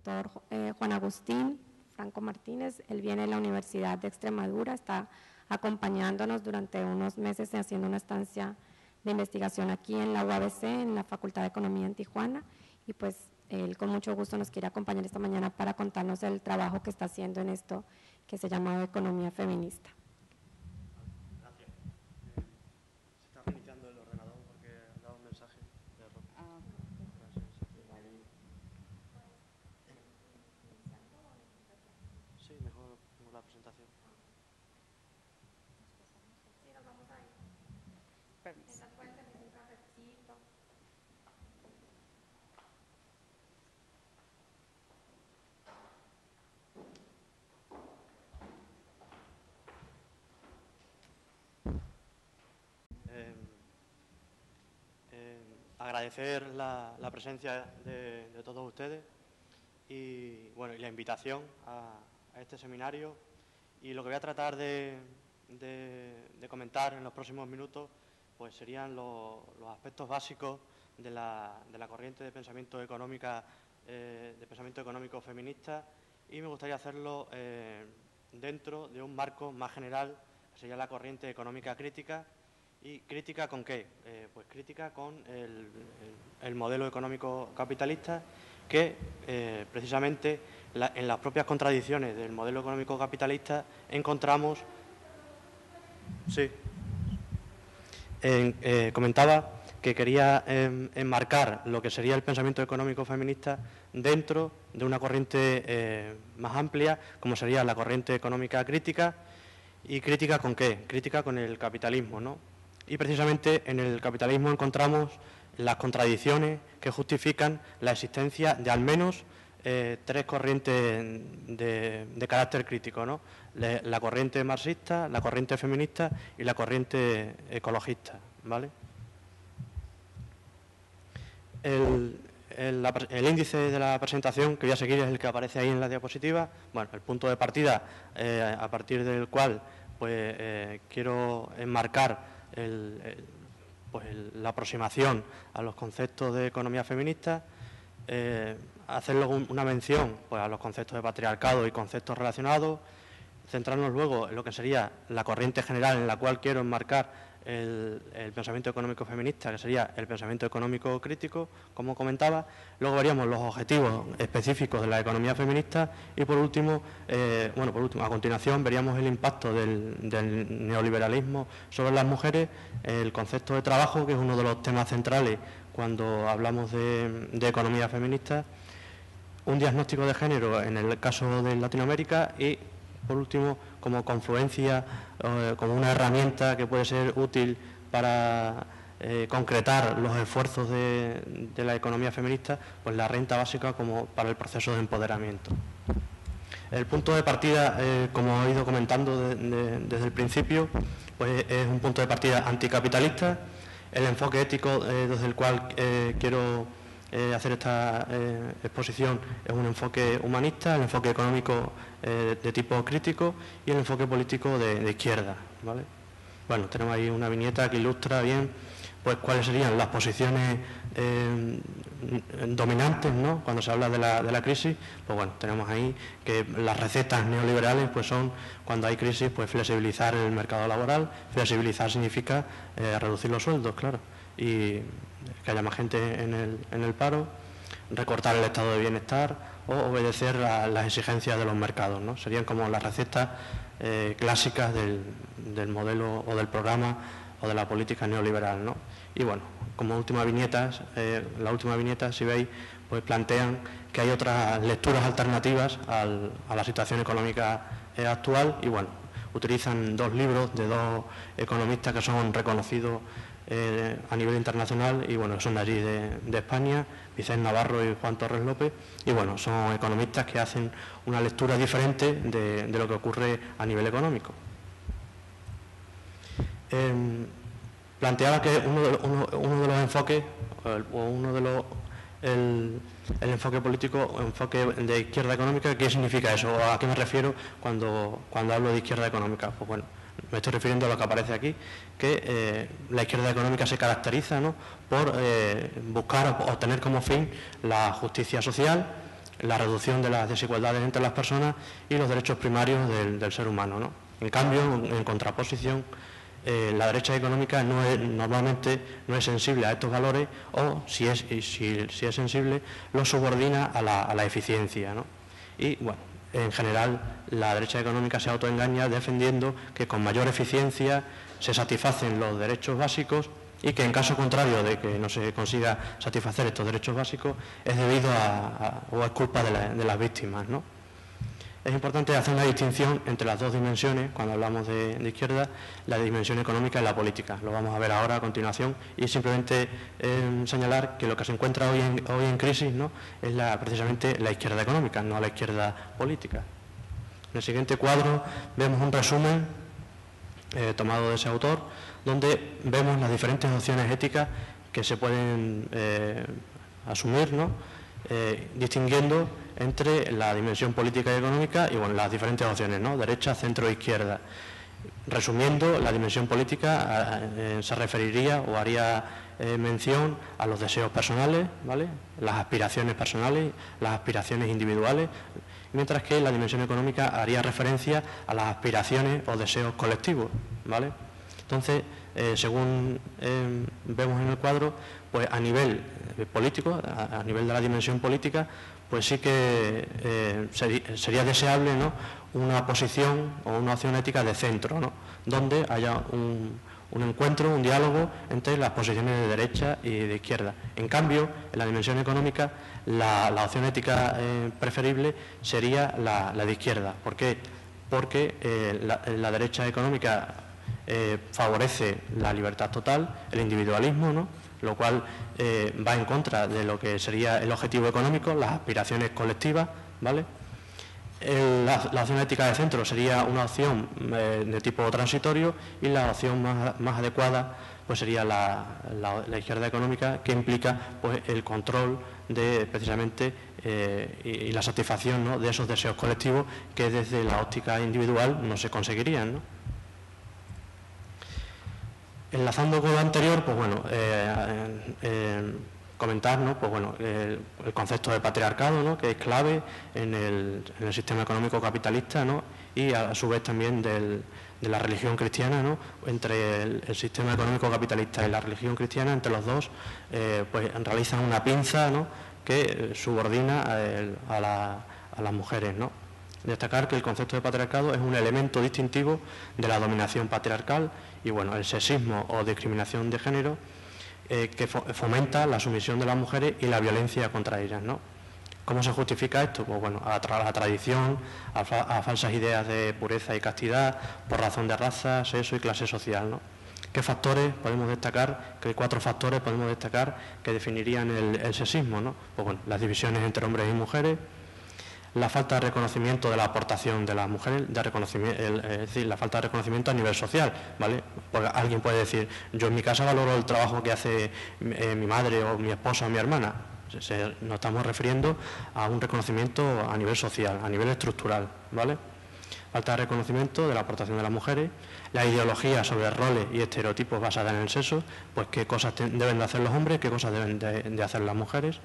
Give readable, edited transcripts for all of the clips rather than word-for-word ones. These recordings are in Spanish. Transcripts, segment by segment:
doctor Juan Agustín Franco Martínez. Él viene de la Universidad de Extremadura, está acompañándonos durante unos meses haciendo una estancia de investigación aquí en la UABC, en la Facultad de Economía en Tijuana, y pues él con mucho gusto nos quiere acompañar esta mañana para contarnos el trabajo que está haciendo en esto que se llama economía feminista. Gracias. Se está reiniciando el ordenador porque ha dado un mensaje de error. Sí, mejor la presentación. Sí, nos vamos a ir. Permiso. Agradecer la presencia de todos ustedes y, bueno, y la invitación a este seminario. Y lo que voy a tratar de comentar en los próximos minutos pues serían los aspectos básicos de la corriente de pensamiento económico feminista, y me gustaría hacerlo dentro de un marco más general, que sería la corriente económica crítica. ¿Y crítica con qué? Pues crítica con el modelo económico capitalista, que precisamente en las propias contradicciones del modelo económico capitalista encontramos... Sí. Comentaba que quería enmarcar lo que sería el pensamiento económico feminista dentro de una corriente más amplia, como sería la corriente económica crítica. ¿Y crítica con qué? Crítica con el capitalismo, ¿no? Y precisamente en el capitalismo encontramos las contradicciones que justifican la existencia de al menos tres corrientes de carácter crítico, ¿no? La corriente marxista, la corriente feminista y la corriente ecologista, ¿vale? El índice de la presentación que voy a seguir es el que aparece ahí en la diapositiva. Bueno, el punto de partida a partir del cual pues quiero enmarcar la aproximación a los conceptos de economía feminista, hacer luego una mención pues, a los conceptos de patriarcado y conceptos relacionados, centrarnos luego en lo que sería la corriente general en la cual quiero enmarcar el pensamiento económico feminista, que sería el pensamiento económico crítico, como comentaba. Luego veríamos los objetivos específicos de la economía feminista y, por último, a continuación, veríamos el impacto del neoliberalismo sobre las mujeres, el concepto de trabajo, que es uno de los temas centrales cuando hablamos de economía feminista, un diagnóstico de género en el caso de Latinoamérica y, por último, como confluencia, como una herramienta que puede ser útil para concretar los esfuerzos de la economía feminista, pues la renta básica como para el proceso de empoderamiento. El punto de partida, como he ido comentando desde el principio, pues es un punto de partida anticapitalista. El enfoque ético desde el cual quiero hacer esta exposición es un enfoque humanista, el enfoque económico de tipo crítico y el enfoque político de izquierda, ¿vale? Bueno, tenemos ahí una viñeta que ilustra bien pues cuáles serían las posiciones dominantes, ¿no? Cuando se habla de la crisis. Pues bueno, tenemos ahí que las recetas neoliberales pues son, cuando hay crisis, pues flexibilizar el mercado laboral. Flexibilizar significa reducir los sueldos, claro, y que haya más gente en el paro, recortar el estado de bienestar o obedecer a las exigencias de los mercados, ¿no? Serían como las recetas clásicas del modelo o del programa o de la política neoliberal, ¿no? Y bueno, como última viñeta, la última viñeta, si veis, pues plantean que hay otras lecturas alternativas a la situación económica actual y bueno, utilizan dos libros de dos economistas que son reconocidos a nivel internacional y bueno, son de allí de España, Vicente Navarro y Juan Torres López, y bueno, son economistas que hacen una lectura diferente de lo que ocurre a nivel económico. Planteaba que uno de los enfoques, el enfoque político, o enfoque de izquierda económica, ¿qué significa eso? ¿O a qué me refiero cuando hablo de izquierda económica? Pues bueno, me estoy refiriendo a lo que aparece aquí, que la izquierda económica se caracteriza, ¿no?, por buscar o tener como fin la justicia social, la reducción de las desigualdades entre las personas y los derechos primarios del ser humano, ¿no? En cambio, en contraposición, la derecha económica normalmente no es sensible a estos valores, o si es sensible, lo subordina a la eficiencia, ¿no? Y bueno, en general la derecha económica se autoengaña defendiendo que con mayor eficiencia se satisfacen los derechos básicos, y que en caso contrario de que no se consiga satisfacer estos derechos básicos es debido o es culpa de las víctimas, ¿no? Es importante hacer una distinción entre las dos dimensiones cuando hablamos de izquierda, la dimensión económica y la política. Lo vamos a ver ahora a continuación, y simplemente señalar que lo que se encuentra hoy en crisis, ¿no?, es precisamente la izquierda económica, no la izquierda política. En el siguiente cuadro vemos un resumen tomado de ese autor, donde vemos las diferentes opciones éticas que se pueden asumir, ¿no?, distinguiendo entre la dimensión política y económica y bueno, las diferentes opciones, ¿no?, derecha, centro e izquierda. Resumiendo, la dimensión política se referiría o haría mención a los deseos personales, ¿vale?, las aspiraciones personales, las aspiraciones individuales, mientras que la dimensión económica haría referencia a las aspiraciones o deseos colectivos, ¿vale? Entonces, según vemos en el cuadro, pues a nivel político, a nivel de la dimensión política, pues sí que sería deseable, ¿no?, una posición o una opción ética de centro, ¿no?, donde haya un encuentro, un diálogo entre las posiciones de derecha y de izquierda. En cambio, en la dimensión económica, la opción ética preferible sería la de izquierda. ¿Por qué? Porque la derecha económica favorece la libertad total, el individualismo, ¿no?, lo cual va en contra de lo que sería el objetivo económico, las aspiraciones colectivas, ¿vale? La opción ética de centro sería una opción de tipo transitorio, y la opción más adecuada pues sería la izquierda económica, que implica pues el control de precisamente y la satisfacción, ¿no?, de esos deseos colectivos que desde la óptica individual no se conseguirían, ¿no? Enlazando con lo anterior, pues bueno, comentar, ¿no?, pues bueno, el concepto de patriarcado, ¿no?, que es clave en el sistema económico capitalista, ¿no?, y a su vez también de la religión cristiana, ¿no? Entre el sistema económico capitalista y la religión cristiana, entre los dos, pues realizan una pinza, ¿no?, que subordina a las mujeres, ¿no? Destacar que el concepto de patriarcado es un elemento distintivo de la dominación patriarcal, y bueno, el sexismo o discriminación de género que fomenta la sumisión de las mujeres y la violencia contra ellas, ¿no? ¿Cómo se justifica esto? Pues bueno, a la tradición, a falsas ideas de pureza y castidad, por razón de raza, sexo y clase social, ¿no? ¿Qué factores podemos destacar? ¿Qué 4 factores podemos destacar que definirían el sexismo, ¿no? Pues bueno, las divisiones entre hombres y mujeres, la falta de reconocimiento de la aportación de las mujeres, es decir, la falta de reconocimiento a nivel social, ¿vale? Porque alguien puede decir, yo en mi casa valoro el trabajo que hace mi madre o mi esposa o mi hermana. Nos estamos refiriendo a un reconocimiento a nivel social, a nivel estructural, ¿vale? Falta de reconocimiento de la aportación de las mujeres, la ideología sobre roles y estereotipos basadas en el sexo, pues qué cosas deben de hacer los hombres, qué cosas deben de hacer las mujeres,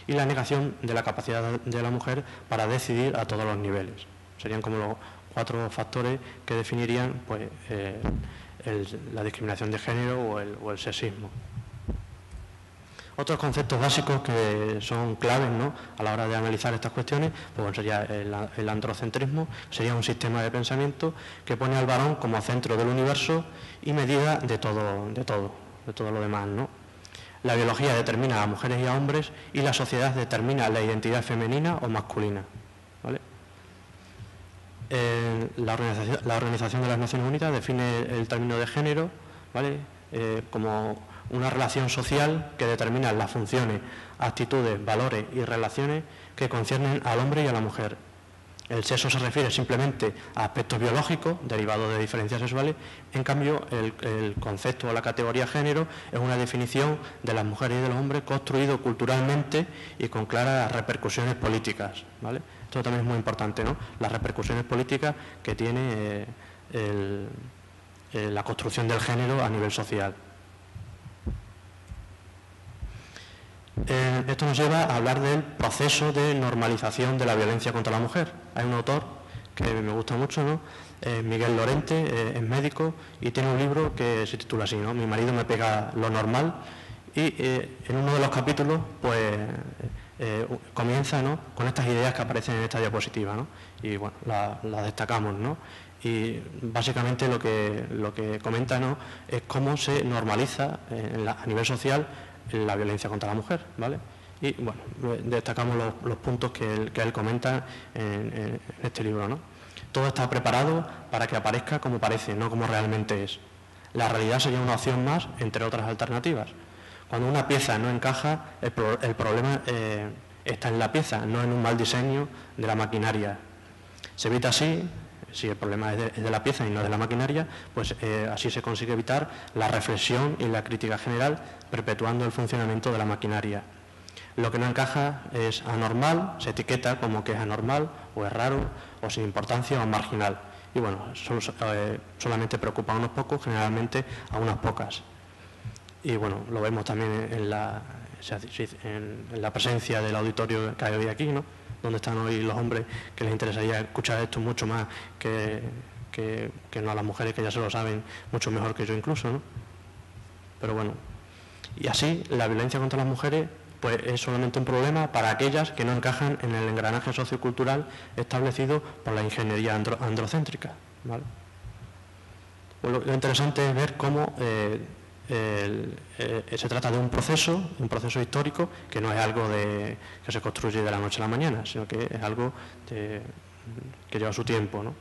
y la negación de la capacidad de la mujer para decidir a todos los niveles. Serían como los 4 factores que definirían pues, la discriminación de género o el sexismo. Otros conceptos básicos que son claves, ¿no?, a la hora de analizar estas cuestiones, pues bueno, sería el androcentrismo, sería un sistema de pensamiento que pone al varón como centro del universo y medida de todo lo demás, ¿no? La biología determina a mujeres y a hombres, y la sociedad determina la identidad femenina o masculina, ¿vale? La Organización de las Naciones Unidas define el término de género, ¿vale?, como una relación social que determina las funciones, actitudes, valores y relaciones que conciernen al hombre y a la mujer. El sexo se refiere simplemente a aspectos biológicos derivados de diferencias sexuales. En cambio, el concepto o la categoría género es una definición de las mujeres y de los hombres construido culturalmente y con claras repercusiones políticas, ¿vale? Esto también es muy importante, ¿no?, las repercusiones políticas que tiene la construcción del género a nivel social. Esto nos lleva a hablar del proceso de normalización de la violencia contra la mujer. Hay un autor que me gusta mucho, ¿no? Miguel Lorente, es médico y tiene un libro que se titula así, ¿no? Mi marido me pega lo normal, y en uno de los capítulos pues comienza, ¿no?, con estas ideas que aparecen en esta diapositiva, ¿no? Y bueno, las destacamos, ¿no? Y básicamente lo que comenta, ¿no?, es cómo se normaliza a nivel social la violencia contra la mujer, ¿vale? Y bueno, destacamos los puntos que él comenta en este libro, ¿no? Todo está preparado para que aparezca como parece, no como realmente es. La realidad sería una opción más, entre otras alternativas. Cuando una pieza no encaja, el problema está en la pieza, no en un mal diseño de la maquinaria. Se evita así, si el problema es de la pieza y no de la maquinaria, pues así se consigue evitar la reflexión y la crítica general, perpetuando el funcionamiento de la maquinaria. Lo que no encaja es anormal, se etiqueta como que es anormal, o es raro, o sin importancia, o marginal. Y bueno, solamente preocupa a unos pocos, generalmente a unas pocas. Y bueno, lo vemos también en la presencia del auditorio que hay hoy aquí, ¿no?, donde están hoy los hombres, que les interesaría escuchar esto mucho más que no a las mujeres, que ya se lo saben mucho mejor que yo incluso, ¿no? Pero bueno, y así la violencia contra las mujeres pues es solamente un problema para aquellas que no encajan en el engranaje sociocultural establecido por la ingeniería androcéntrica, ¿vale? Pues lo interesante es ver cómo se trata de un proceso histórico, que no es algo que se construye de la noche a la mañana, sino que es algo que lleva su tiempo, ¿no?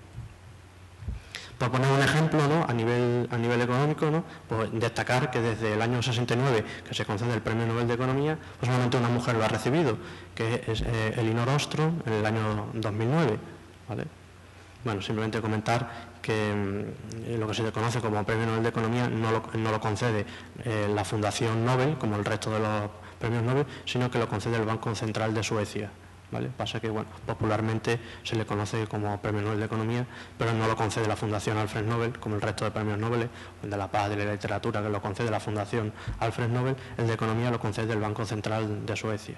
Por poner un ejemplo, ¿no?, a nivel económico, ¿no?, pues destacar que desde el año 69, que se concede el Premio Nobel de Economía, pues solamente una mujer lo ha recibido, que es Elinor Ostrom, en el año 2009, ¿vale? Bueno, simplemente comentar que lo que se conoce como Premio Nobel de Economía no lo concede la Fundación Nobel, como el resto de los premios Nobel, sino que lo concede el Banco Central de Suecia, ¿vale? Pasa que, bueno, popularmente se le conoce como Premio Nobel de Economía, pero no lo concede la Fundación Alfred Nobel, como el resto de premios Nobel, el de la Paz, de la Literatura, que lo concede la Fundación Alfred Nobel, el de Economía lo concede el Banco Central de Suecia.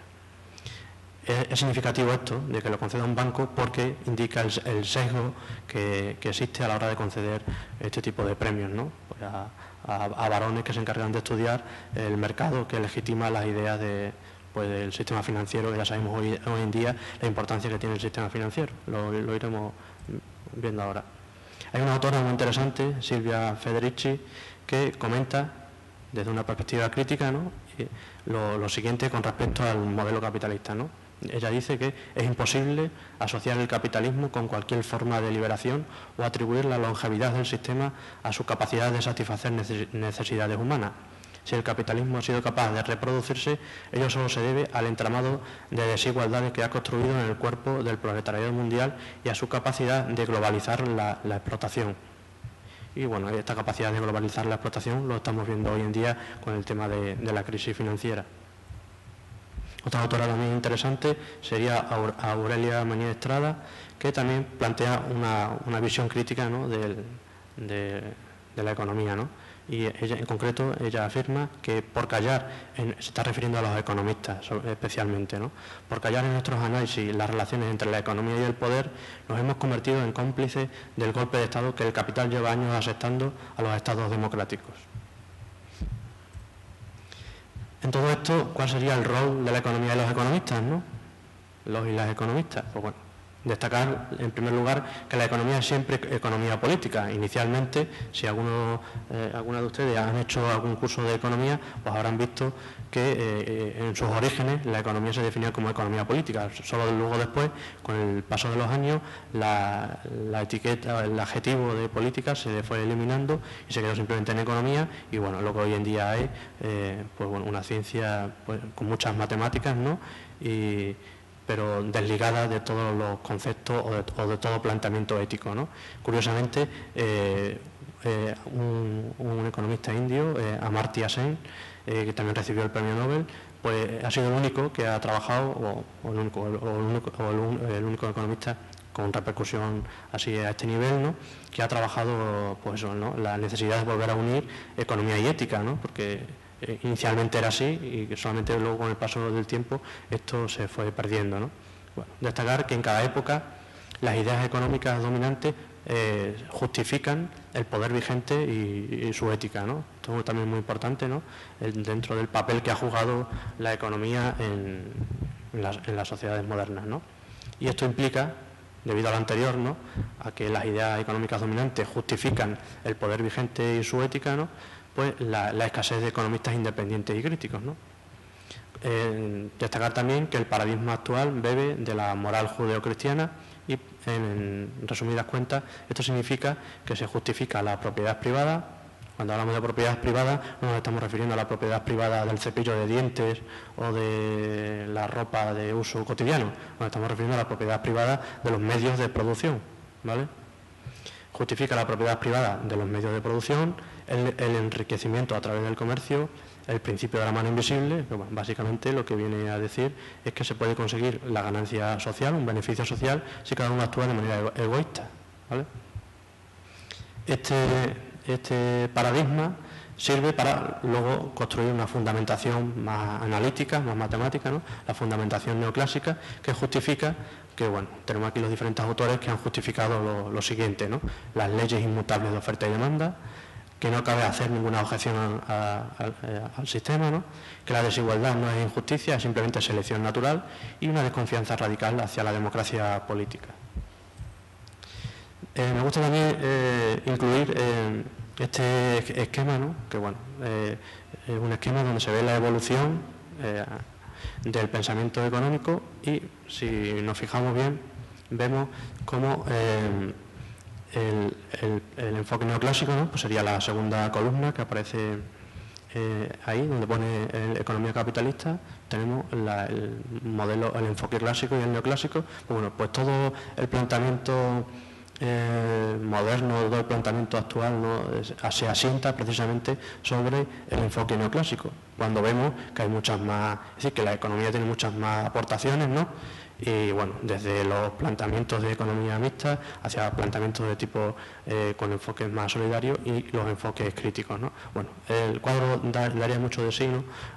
Es significativo esto, de que lo conceda un banco, porque indica el sesgo que existe a la hora de conceder este tipo de premios, ¿no? Pues a varones que se encargan de estudiar el mercado que legitima las ideas del sistema financiero, que ya sabemos hoy en día la importancia que tiene el sistema financiero. Lo iremos viendo ahora. Hay una autora muy interesante, Silvia Federici, que comenta desde una perspectiva crítica, ¿no?, lo siguiente con respecto al modelo capitalista, ¿no? Ella dice que es imposible asociar el capitalismo con cualquier forma de liberación o atribuir la longevidad del sistema a su capacidad de satisfacer necesidades humanas. Si el capitalismo ha sido capaz de reproducirse, ello solo se debe al entramado de desigualdades que ha construido en el cuerpo del proletariado mundial y a su capacidad de globalizar la explotación. Y bueno, esta capacidad de globalizar la explotación lo estamos viendo hoy en día con el tema de la crisis financiera. Otra autora también interesante sería Aurelia Mañé Estrada, que también plantea una visión crítica, ¿no?, de la economía, ¿no? Y ella, en concreto, ella afirma que por callar, se está refiriendo a los economistas especialmente, ¿no?, por callar en nuestros análisis las relaciones entre la economía y el poder, nos hemos convertido en cómplices del golpe de Estado que el capital lleva años asestando a los estados democráticos. En todo esto, ¿cuál sería el rol de la economía de los economistas, ¿no?, los y las economistas? Pues bueno, destacar en primer lugar que la economía es siempre economía política. Inicialmente, si alguna de ustedes han hecho algún curso de economía, pues habrán visto que en sus orígenes la economía se definía como economía política. Solo luego después, con el paso de los años, la etiqueta, el adjetivo de política se fue eliminando y se quedó simplemente en economía. Y bueno, lo que hoy en día es pues bueno, una ciencia pues, con muchas matemáticas, ¿no?, pero desligada de todos los conceptos o de todo planteamiento ético, ¿no? Curiosamente, un economista indio, Amartya Sen, que también recibió el premio Nobel, pues ha sido el único que ha trabajado, el único economista con repercusión así a este nivel, ¿no?, que ha trabajado pues eso, ¿no?, la necesidad de volver a unir economía y ética, ¿no?, porque inicialmente era así y que solamente luego con el paso del tiempo esto se fue perdiendo, ¿no? Bueno, destacar que en cada época las ideas económicas dominantes justifican el poder vigente y su ética, ¿no? Esto es también muy importante, ¿no? Dentro del papel que ha jugado la economía en las sociedades modernas, ¿no? Y esto implica, debido a lo anterior, ¿no?, a que las ideas económicas dominantes justifican el poder vigente y su ética, ¿no?, pues la escasez de economistas independientes y críticos, ¿no? Destacar también que el paradigma actual bebe de la moral judeocristiana y, en resumidas cuentas, esto significa que se justifica la propiedad privada. Cuando hablamos de propiedad privada no nos estamos refiriendo a la propiedad privada del cepillo de dientes o de la ropa de uso cotidiano, nos estamos refiriendo a la propiedad privada de los medios de producción, ¿vale? Justifica la propiedad privada de los medios de producción, el enriquecimiento a través del comercio, el principio de la mano invisible. Bueno, básicamente lo que viene a decir es que se puede conseguir la ganancia social, un beneficio social, si cada uno actúa de manera egoísta, ¿vale? Este paradigma sirve para luego construir una fundamentación más analítica, más matemática, ¿no? La fundamentación neoclásica, que justifica que, bueno, tenemos aquí los diferentes autores que han justificado lo siguiente, ¿no? Las leyes inmutables de oferta y demanda, que no cabe hacer ninguna objeción al sistema, ¿no?, que la desigualdad no es injusticia, es simplemente selección natural, y una desconfianza radical hacia la democracia política. Me gusta también incluir este esquema, ¿no?, que, bueno, es un esquema donde se ve la evolución del pensamiento económico, y si nos fijamos bien vemos cómo el enfoque neoclásico, ¿no?, pues sería la segunda columna que aparece ahí, donde pone economía capitalista. Tenemos el modelo, el enfoque clásico y el neoclásico. Bueno, pues todo el planteamiento moderno, todo el planteamiento actual, ¿no?, se asienta precisamente sobre el enfoque neoclásico, cuando vemos que hay muchas más, es decir, que la economía tiene muchas más aportaciones, ¿no?, y, bueno, desde los planteamientos de economía mixta hacia planteamientos de tipo con enfoques más solidarios y los enfoques críticos, ¿no? Bueno, el cuadro daría mucho de sí,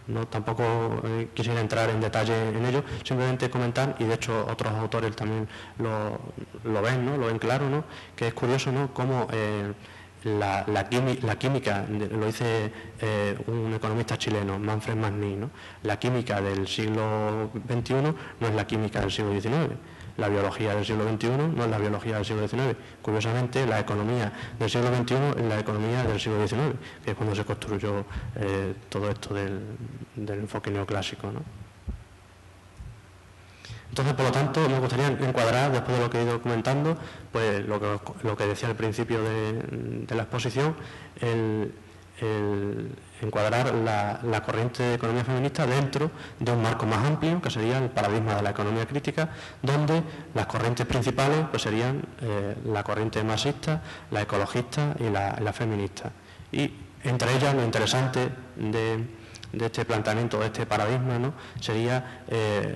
¿no? Tampoco quisiera entrar en detalle en ello, simplemente comentar, y de hecho otros autores también lo ven, ¿no?, lo ven claro, ¿no?, que es curioso, ¿no?, cómo la química, lo dice un economista chileno, Manfred Magny, ¿no?, la química del siglo XXI no es la química del siglo XIX, la biología del siglo XXI no es la biología del siglo XIX. Curiosamente, la economía del siglo XXI es la economía del siglo XIX, que es cuando se construyó todo esto del enfoque neoclásico, ¿no? Entonces, por lo tanto, me gustaría encuadrar, después de lo que he ido comentando, pues lo que decía al principio de la exposición, encuadrar la corriente de economía feminista dentro de un marco más amplio, que sería el paradigma de la economía crítica, donde las corrientes principales pues serían la corriente marxista, la ecologista y la feminista. Y entre ellas, lo interesante de este planteamiento, de este paradigma, ¿no?, sería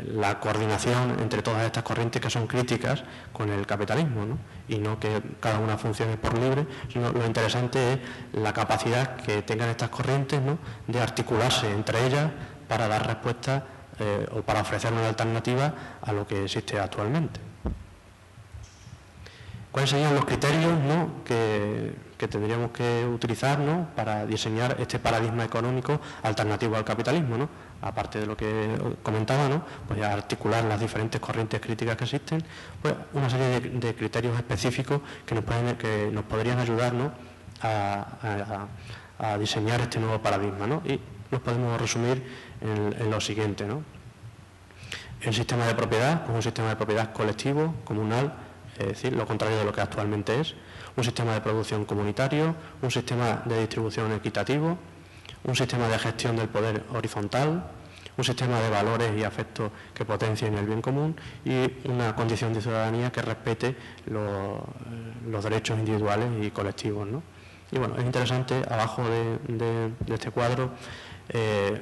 la coordinación entre todas estas corrientes que son críticas con el capitalismo, ¿no?, y no que cada una funcione por libre, sino lo interesante es la capacidad que tengan estas corrientes, ¿no?, de articularse entre ellas para dar respuesta o para ofrecer una alternativa a lo que existe actualmente. ¿Cuáles serían los criterios, ¿no?, que tendríamos que utilizar, ¿no?, para diseñar este paradigma económico alternativo al capitalismo, ¿no? Aparte de lo que comentaba, ¿no?, pues articular las diferentes corrientes críticas que existen, pues una serie de criterios específicos que nos podrían ayudar, ¿no?, a diseñar este nuevo paradigma, ¿no? Y los podemos resumir en lo siguiente, ¿no? El sistema de propiedad, pues un sistema de propiedad colectivo, comunal, es decir, lo contrario de lo que actualmente es, un sistema de producción comunitario, un sistema de distribución equitativo, un sistema de gestión del poder horizontal, un sistema de valores y afectos que potencien el bien común y una condición de ciudadanía que respete los derechos individuales y colectivos, ¿no? Y, bueno, es interesante, abajo de este cuadro,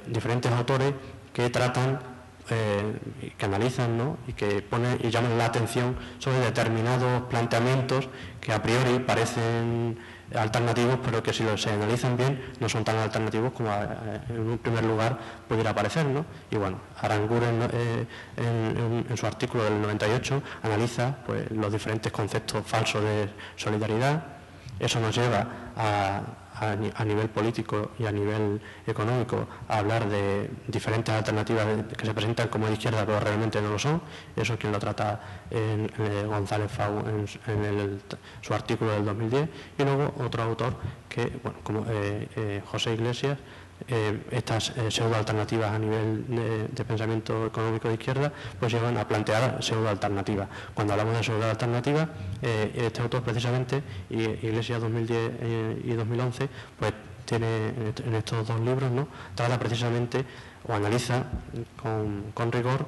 diferentes autores que tratan, que analizan, ¿no?, y que ponen y llaman la atención sobre determinados planteamientos que a priori parecen alternativos, pero que si se analizan bien no son tan alternativos como en un primer lugar pudiera parecer, ¿no? Y bueno, Aranguren en su artículo del 98 analiza pues, los diferentes conceptos falsos de solidaridad. Eso nos lleva a nivel político y a nivel económico a hablar de diferentes alternativas que se presentan como de izquierda pero realmente no lo son. Eso es quien lo trata González Fau en su artículo del 2010, y luego otro autor que, bueno, como José Iglesias, estas pseudoalternativas a nivel de pensamiento económico de izquierda pues llevan a plantear pseudoalternativas. Cuando hablamos de pseudoalternativas, este autor precisamente, Iglesias 2010 y 2011, pues tiene en estos dos libros, ¿no?, trata precisamente o analiza con rigor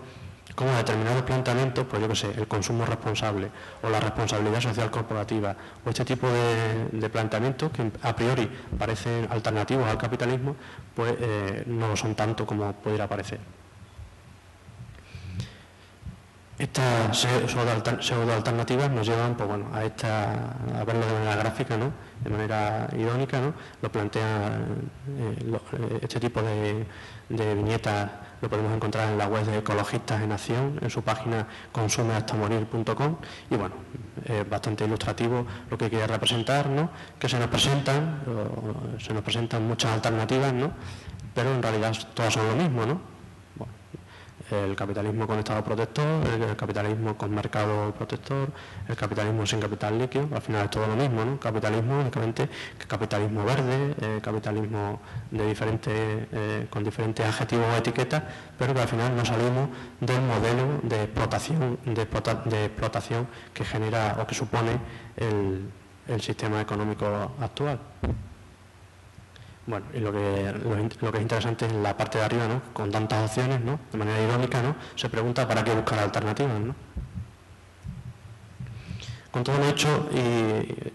cómo determinados planteamientos, pues yo que sé, el consumo responsable o la responsabilidad social corporativa o este tipo de planteamientos que a priori parecen alternativos al capitalismo, pues no lo son tanto como pudiera parecer. Estas pseudoalternativas nos llevan pues, bueno, a verlo de manera gráfica, ¿no?, de manera irónica, ¿no? Lo plantea este tipo de viñetas. Lo podemos encontrar en la web de Ecologistas en Acción, en su página consumehastamorir.com, y bueno, es bastante ilustrativo lo que quiere representar, ¿no?, que se nos presentan muchas alternativas, ¿no?, pero en realidad todas son lo mismo, ¿no? Bueno, el capitalismo con Estado protector, el capitalismo con mercado protector, el capitalismo sin capital líquido, al final es todo lo mismo, ¿no? Capitalismo únicamente, capitalismo verde, capitalismo de con diferentes adjetivos o etiquetas, pero que al final no salimos del modelo de explotación que genera o que supone el sistema económico actual. Bueno, y lo que es interesante es la parte de arriba, ¿no?, con tantas opciones, ¿no?, de manera irónica, ¿no?, se pregunta para qué buscar alternativas, ¿no? Con todo lo hecho y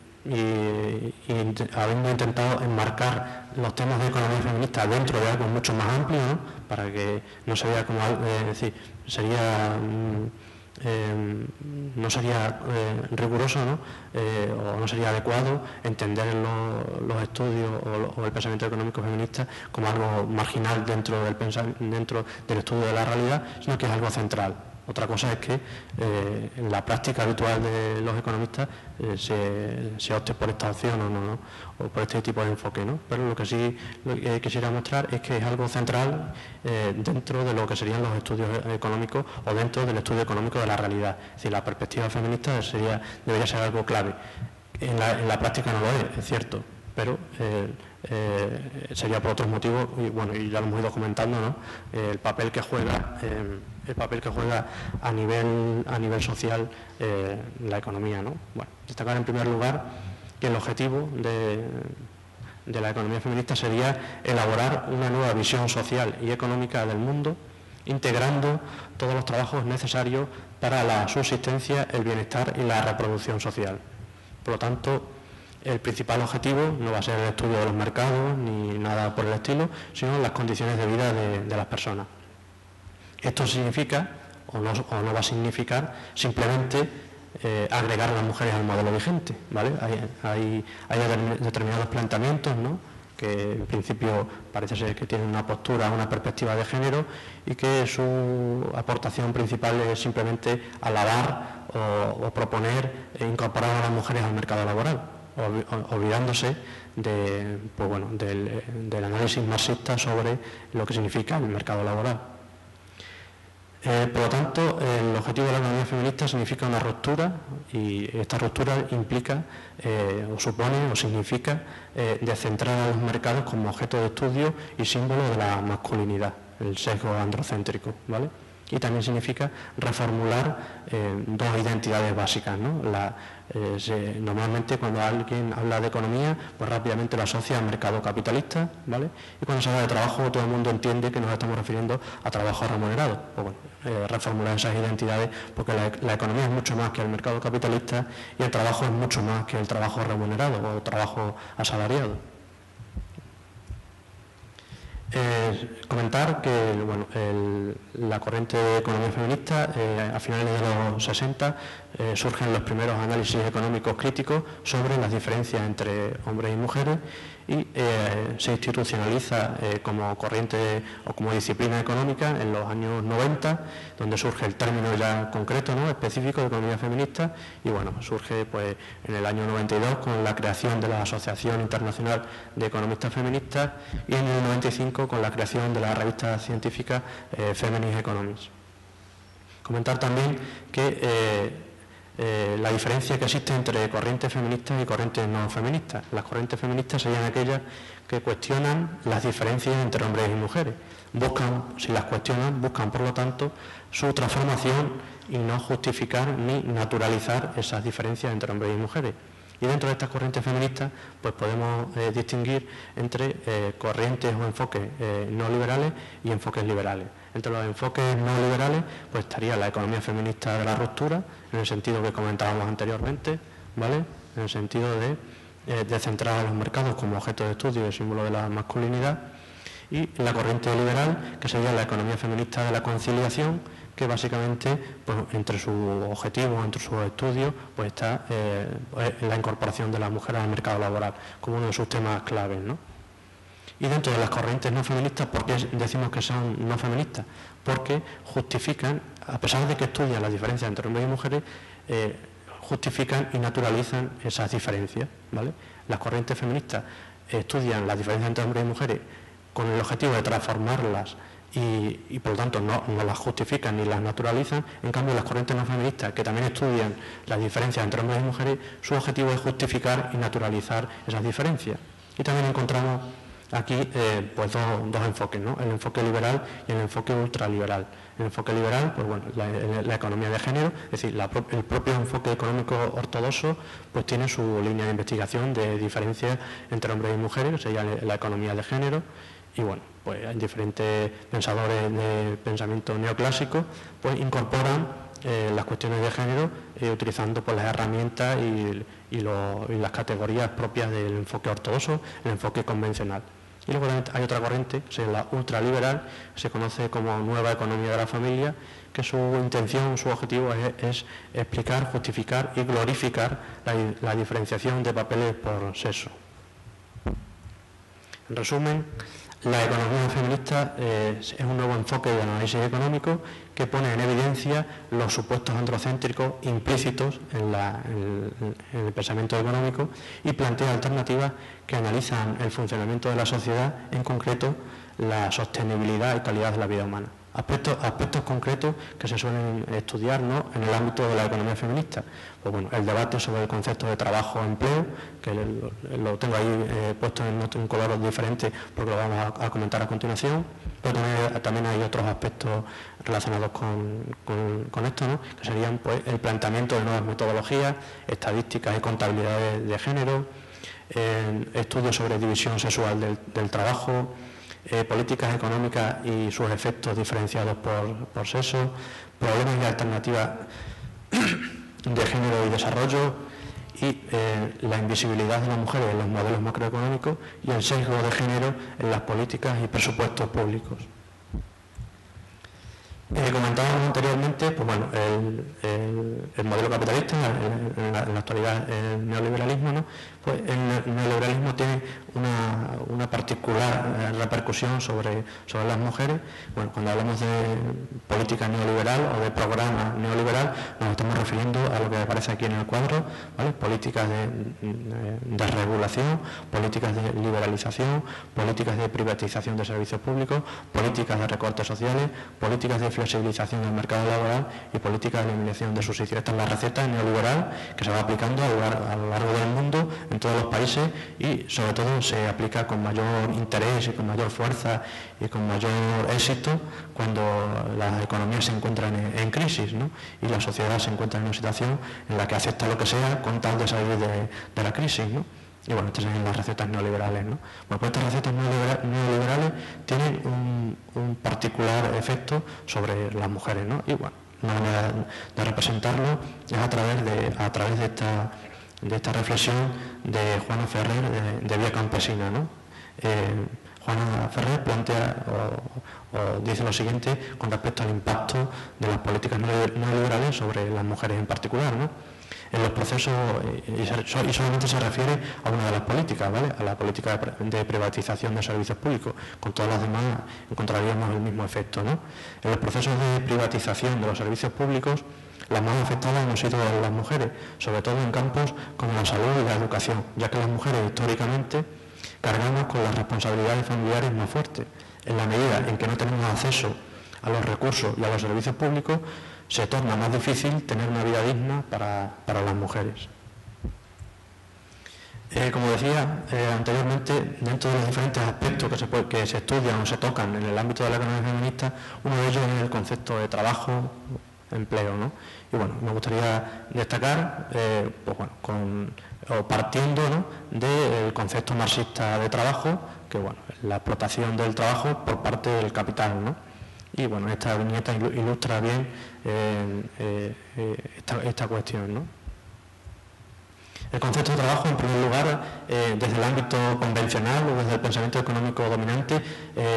habiendo intentado enmarcar los temas de economía feminista dentro de algo mucho más amplio, ¿no?, para que no se vea como algo, es decir, no sería riguroso, ¿no?, o no sería adecuado entender los estudios o el pensamiento económico feminista como algo marginal dentro del estudio de la realidad, sino que es algo central. Otra cosa es que en la práctica habitual de los economistas se opte por esta opción o no, o por este tipo de enfoque, ¿no? Pero lo que sí quisiera mostrar es que es algo central dentro de lo que serían los estudios económicos o dentro del estudio económico de la realidad. Es decir, la perspectiva feminista debería ser algo clave. En la práctica no lo es cierto, pero sería por otros motivos, y bueno, y ya lo hemos ido comentando, ¿no?, el papel que juega a nivel social la economía, ¿no? Bueno, destacar en primer lugar que el objetivo de la economía feminista sería elaborar una nueva visión social y económica del mundo, integrando todos los trabajos necesarios para la subsistencia, el bienestar y la reproducción social. Por lo tanto, el principal objetivo no va a ser el estudio de los mercados ni nada por el estilo, sino las condiciones de vida de las personas. Esto significa, o no va a significar, simplemente agregar a las mujeres al modelo vigente, ¿vale? Hay determinados planteamientos, ¿no?, que en principio parece ser que tienen una postura, una perspectiva de género, y que su aportación principal es simplemente alabar o proponer incorporar a las mujeres al mercado laboral, olvidándose del análisis marxista sobre lo que significa el mercado laboral. Por lo tanto, el objetivo de la economía feminista significa una ruptura, y esta ruptura implica o supone o significa descentrar a los mercados como objeto de estudio y símbolo de la masculinidad, el sesgo androcéntrico, ¿vale? Y también significa reformular dos identidades básicas, ¿no? Normalmente cuando alguien habla de economía, pues rápidamente lo asocia al mercado capitalista, ¿vale? Y cuando se habla de trabajo, todo el mundo entiende que nos estamos refiriendo a trabajo remunerado. Pues bueno, reformular esas identidades, porque la economía es mucho más que el mercado capitalista y el trabajo es mucho más que el trabajo remunerado o trabajo asalariado. Comentar que bueno, la corriente de economía feminista a finales de los 60 surgen los primeros análisis económicos críticos sobre las diferencias entre hombres y mujeres y se institucionaliza como corriente o como disciplina económica en los años 90, donde surge el término ya concreto, ¿no?, específico de economía feminista, y bueno, surge pues en el año 92 con la creación de la Asociación Internacional de Economistas Feministas y en el 95 con la creación de la revista científica Feminist Economics. Comentar también que la diferencia que existe entre corrientes feministas y corrientes no feministas. Las corrientes feministas serían aquellas que cuestionan las diferencias entre hombres y mujeres. Si las cuestionan, buscan por lo tanto su transformación y no justificar ni naturalizar esas diferencias entre hombres y mujeres. Y dentro de estas corrientes feministas pues podemos distinguir entre corrientes o enfoques neoliberales y enfoques liberales. Entre los enfoques neoliberales pues estaría la economía feminista de la ruptura, en el sentido que comentábamos anteriormente, ¿vale?, en el sentido de centrar a los mercados como objeto de estudio y símbolo de la masculinidad, y la corriente liberal, que sería la economía feminista de la conciliación, que básicamente pues, entre sus objetivos, entre sus estudios, pues está la incorporación de las mujeres al mercado laboral como uno de sus temas claves, ¿no? Y dentro de las corrientes no feministas, ¿por qué decimos que son no feministas? Porque justifican, a pesar de que estudian las diferencias entre hombres y mujeres, justifican y naturalizan esas diferencias, ¿vale? Las corrientes feministas estudian las diferencias entre hombres y mujeres con el objetivo de transformarlas y por lo tanto no las justifican ni las naturalizan. En cambio, las corrientes no feministas, que también estudian las diferencias entre hombres y mujeres, su objetivo es justificar y naturalizar esas diferencias. Y también encontramos aquí pues dos enfoques, ¿no?, el enfoque liberal y el enfoque ultraliberal. El enfoque liberal, pues bueno, la economía de género, es decir, el propio enfoque económico ortodoxo pues tiene su línea de investigación de diferencias entre hombres y mujeres, que sería la economía de género. Y bueno, pues hay diferentes pensadores de pensamiento neoclásico, pues incorporan las cuestiones de género utilizando pues las herramientas y las categorías propias del enfoque ortodoxo, el enfoque convencional. Y luego hay otra corriente, que es la ultraliberal, que se conoce como nueva economía de la familia, que su intención, su objetivo es explicar, justificar y glorificar la diferenciación de papeles por sexo. En resumen, la economía feminista es un nuevo enfoque de análisis económico que pone en evidencia los supuestos androcéntricos implícitos en el pensamiento económico y plantea alternativas que analizan el funcionamiento de la sociedad, en concreto la sostenibilidad y calidad de la vida humana. Aspectos concretos que se suelen estudiar, ¿no?, en el ámbito de la economía feminista. Pues bueno, el debate sobre el concepto de trabajo-empleo, que lo tengo ahí puesto en colores diferentes porque lo vamos a comentar a continuación, pero también hay otros aspectos relacionados con esto, ¿no?, que serían pues el planteamiento de nuevas metodologías, estadísticas y contabilidades de género, estudios sobre división sexual del trabajo, políticas económicas y sus efectos diferenciados por sexo, problemas y alternativas de género y desarrollo, y la invisibilidad de las mujeres en los modelos macroeconómicos y el sesgo de género en las políticas y presupuestos públicos. Comentábamos anteriormente, pues bueno, el modelo capitalista, en la actualidad el neoliberalismo, ¿no? Pues el neoliberalismo tiene una particular repercusión sobre las mujeres. Bueno, cuando hablamos de política neoliberal o de programa neoliberal, nos estamos refiriendo a lo que aparece aquí en el cuadro, ¿vale? Políticas de regulación, políticas de liberalización, políticas de privatización de servicios públicos, políticas de recortes sociales, políticas de flexibilización del mercado laboral y políticas de eliminación de subsidios. Esta es la receta neoliberal que se va aplicando a lo largo del mundo, en todos los países, y sobre todo se aplica con mayor interés y con mayor fuerza y con mayor éxito cuando las economías se encuentran en crisis, ¿no?, y la sociedad se encuentra en una situación en la que acepta lo que sea con tal de salir de la crisis, ¿no? Y bueno, estas son las recetas neoliberales, ¿no? Bueno, pues estas recetas neoliberales tienen un particular efecto sobre las mujeres, ¿no? Y bueno, una manera de representarlo es a través de esta reflexión de Juana Ferrer de Vía Campesina, ¿no? Juana Ferrer plantea o dice lo siguiente con respecto al impacto de las políticas neoliberales sobre las mujeres en particular, ¿no? En los procesos, y solamente se refiere a una de las políticas, ¿vale? A la política de privatización de servicios públicos. Con todas las demás encontraríamos el mismo efecto, ¿no? En los procesos de privatización de los servicios públicos, las más afectadas han sido las mujeres, sobre todo en campos como la salud y la educación, ya que las mujeres históricamente cargamos con las responsabilidades familiares más fuertes. En la medida en que no tenemos acceso a los recursos y a los servicios públicos, se torna más difícil tener una vida digna para las mujeres. Como decía anteriormente, dentro de los diferentes aspectos que se estudian o se tocan en el ámbito de la economía feminista, uno de ellos es el concepto de trabajo, empleo, ¿no? Y bueno, me gustaría destacar, pues bueno, partiendo, ¿no?, del concepto marxista de trabajo, que bueno, la explotación del trabajo por parte del capital, ¿no? Y bueno, esta viñeta ilustra bien esta cuestión, ¿no? El concepto de trabajo, en primer lugar, desde el ámbito convencional o desde el pensamiento económico dominante,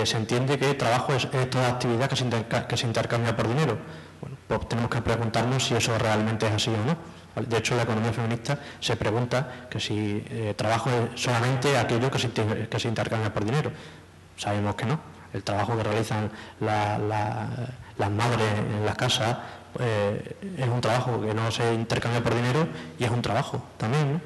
se entiende que trabajo es toda actividad que se intercambia por dinero. Bueno, pues tenemos que preguntarnos si eso realmente es así o no. De hecho, la economía feminista se pregunta que si trabajo es solamente aquello que se intercambia por dinero. Sabemos que no. El trabajo que realizan las madres en las casas es un trabajo que no se intercambia por dinero y es un trabajo también, ¿no?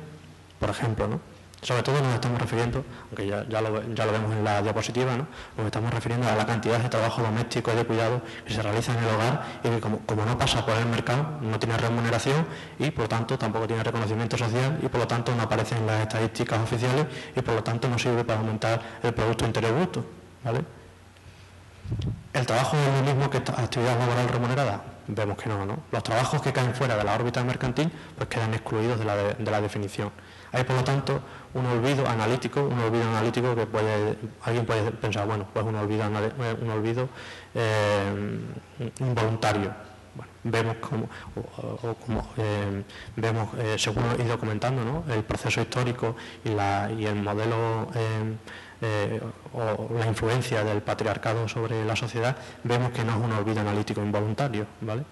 Por ejemplo, ¿no? Sobre todo nos estamos refiriendo, aunque ya lo vemos en la diapositiva, ¿no?, nos estamos refiriendo a la cantidad de trabajo doméstico y de cuidado que se realiza en el hogar y que como no pasa por el mercado, no tiene remuneración y por lo tanto tampoco tiene reconocimiento social y por lo tanto no aparece en las estadísticas oficiales y por lo tanto no sirve para aumentar el Producto Interior Bruto, ¿vale? ¿El trabajo es lo mismo que actividad laboral remunerada? Vemos que no, ¿no? Los trabajos que caen fuera de la órbita mercantil pues quedan excluidos de la definición. Hay, por lo tanto, un olvido analítico que alguien puede pensar, bueno, pues un olvido involuntario. Bueno, vemos según he ido comentando, ¿no?, el proceso histórico y el modelo o la influencia del patriarcado sobre la sociedad, vemos que no es un olvido analítico involuntario, ¿vale?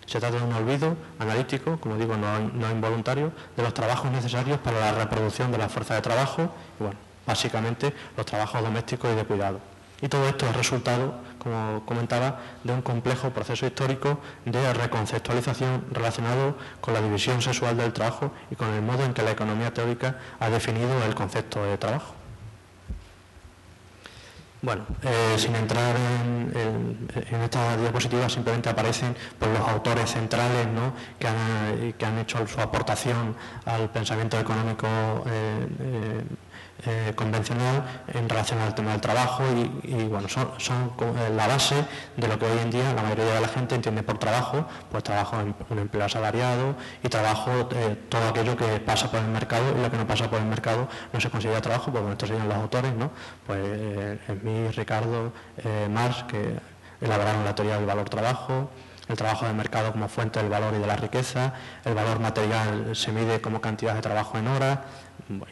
Se trata de un olvido analítico, como digo, no involuntario, de los trabajos necesarios para la reproducción de la fuerza de trabajo y, bueno, básicamente los trabajos domésticos y de cuidado. Y todo esto es resultado, como comentaba, de un complejo proceso histórico de reconceptualización relacionado con la división sexual del trabajo y con el modo en que la economía teórica ha definido el concepto de trabajo. Bueno, sin entrar en esta diapositiva, simplemente aparecen pues, los autores centrales, ¿no?, que han hecho su aportación al pensamiento económico convencional en relación al tema del trabajo y bueno, son la base de lo que hoy en día la mayoría de la gente entiende por trabajo, pues trabajo en un empleo asalariado y trabajo todo aquello que pasa por el mercado y lo que no pasa por el mercado no se considera trabajo, pues bueno, estos serían los autores, ¿no? Pues Smith, Ricardo, Marx, que elaboraron la teoría del valor-trabajo, el trabajo del mercado como fuente del valor y de la riqueza, el valor material se mide como cantidad de trabajo en horas,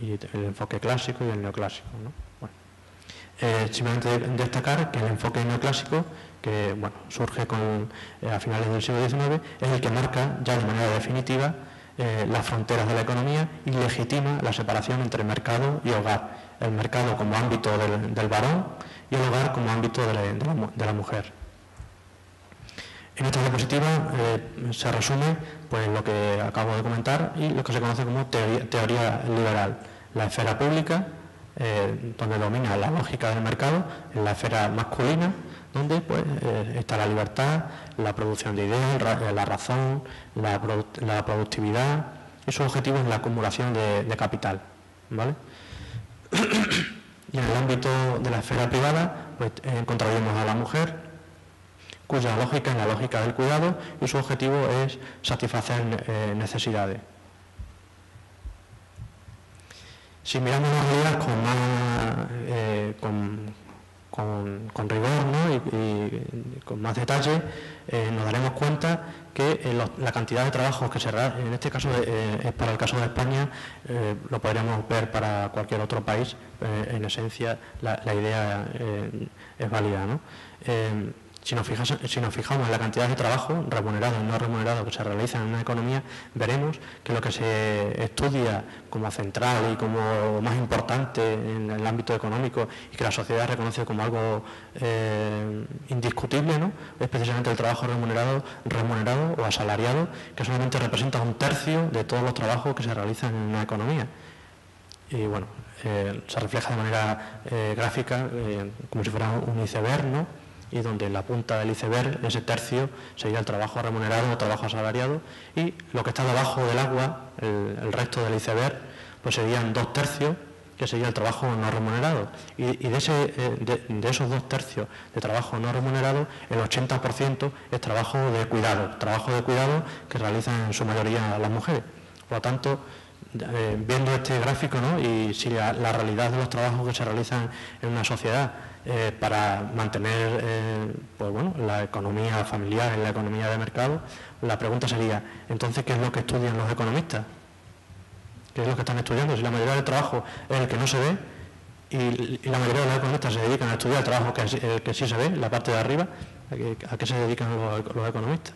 y el enfoque clásico y el neoclásico, ¿no? Bueno, simplemente destacar que el enfoque neoclásico, que bueno, surge a finales del siglo XIX, es el que marca ya de manera definitiva las fronteras de la economía y legitima la separación entre mercado y hogar, el mercado como ámbito del varón y el hogar como ámbito de la mujer. En esta diapositiva se resume pues, lo que acabo de comentar y lo que se conoce como teoría liberal. La esfera pública, donde domina la lógica del mercado, en la esfera masculina, donde pues, está la libertad, la producción de ideas, la razón, la productividad y su objetivo es la acumulación de capital, ¿vale? Y en el ámbito de la esfera privada pues, encontraríamos a la mujer, cuya lógica es la lógica del cuidado y su objetivo es satisfacer necesidades. Si miramos las ideas con rigor, ¿no? y con más detalle, nos daremos cuenta que la cantidad de trabajos que se realizan, en este caso es para el caso de España, lo podríamos ver para cualquier otro país, en esencia la idea es válida, ¿no? Si nos fijamos en la cantidad de trabajo remunerado y no remunerado que se realiza en una economía, veremos que lo que se estudia como central y como más importante en el ámbito económico y que la sociedad reconoce como algo indiscutible, ¿no? Es precisamente el trabajo remunerado o asalariado, que solamente representa 1/3 de todos los trabajos que se realizan en una economía. Y bueno, se refleja de manera gráfica como si fuera un iceberg, ¿no? Y donde en la punta del iceberg, ese tercio, sería el trabajo remunerado o trabajo asalariado, y lo que está debajo del agua, el resto del iceberg, pues serían 2/3, que sería el trabajo no remunerado. Y de esos 2/3 de trabajo no remunerado, el 80% es trabajo de cuidado que realizan en su mayoría las mujeres. Por lo tanto, viendo este gráfico, ¿no? Y si la realidad de los trabajos que se realizan en una sociedad para mantener pues bueno, la economía familiar, la economía de mercado, la pregunta sería, entonces, ¿qué es lo que estudian los economistas? ¿Qué es lo que están estudiando? Si la mayoría del trabajo es el que no se ve y la mayoría de los economistas se dedican a estudiar el trabajo que sí se ve, la parte de arriba, ¿a qué se dedican los economistas?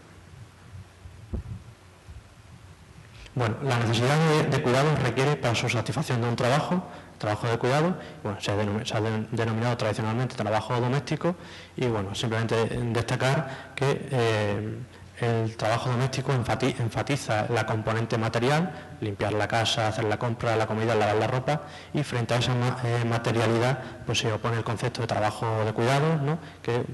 Bueno, la necesidad de cuidados requiere para su satisfacción de un trabajo de cuidado, bueno, se ha denominado tradicionalmente trabajo doméstico, y bueno, simplemente destacar que el trabajo doméstico enfatiza la componente material, limpiar la casa, hacer la compra, la comida, lavar la ropa, y frente a esa materialidad pues se opone el concepto de trabajo de cuidados, ¿no? que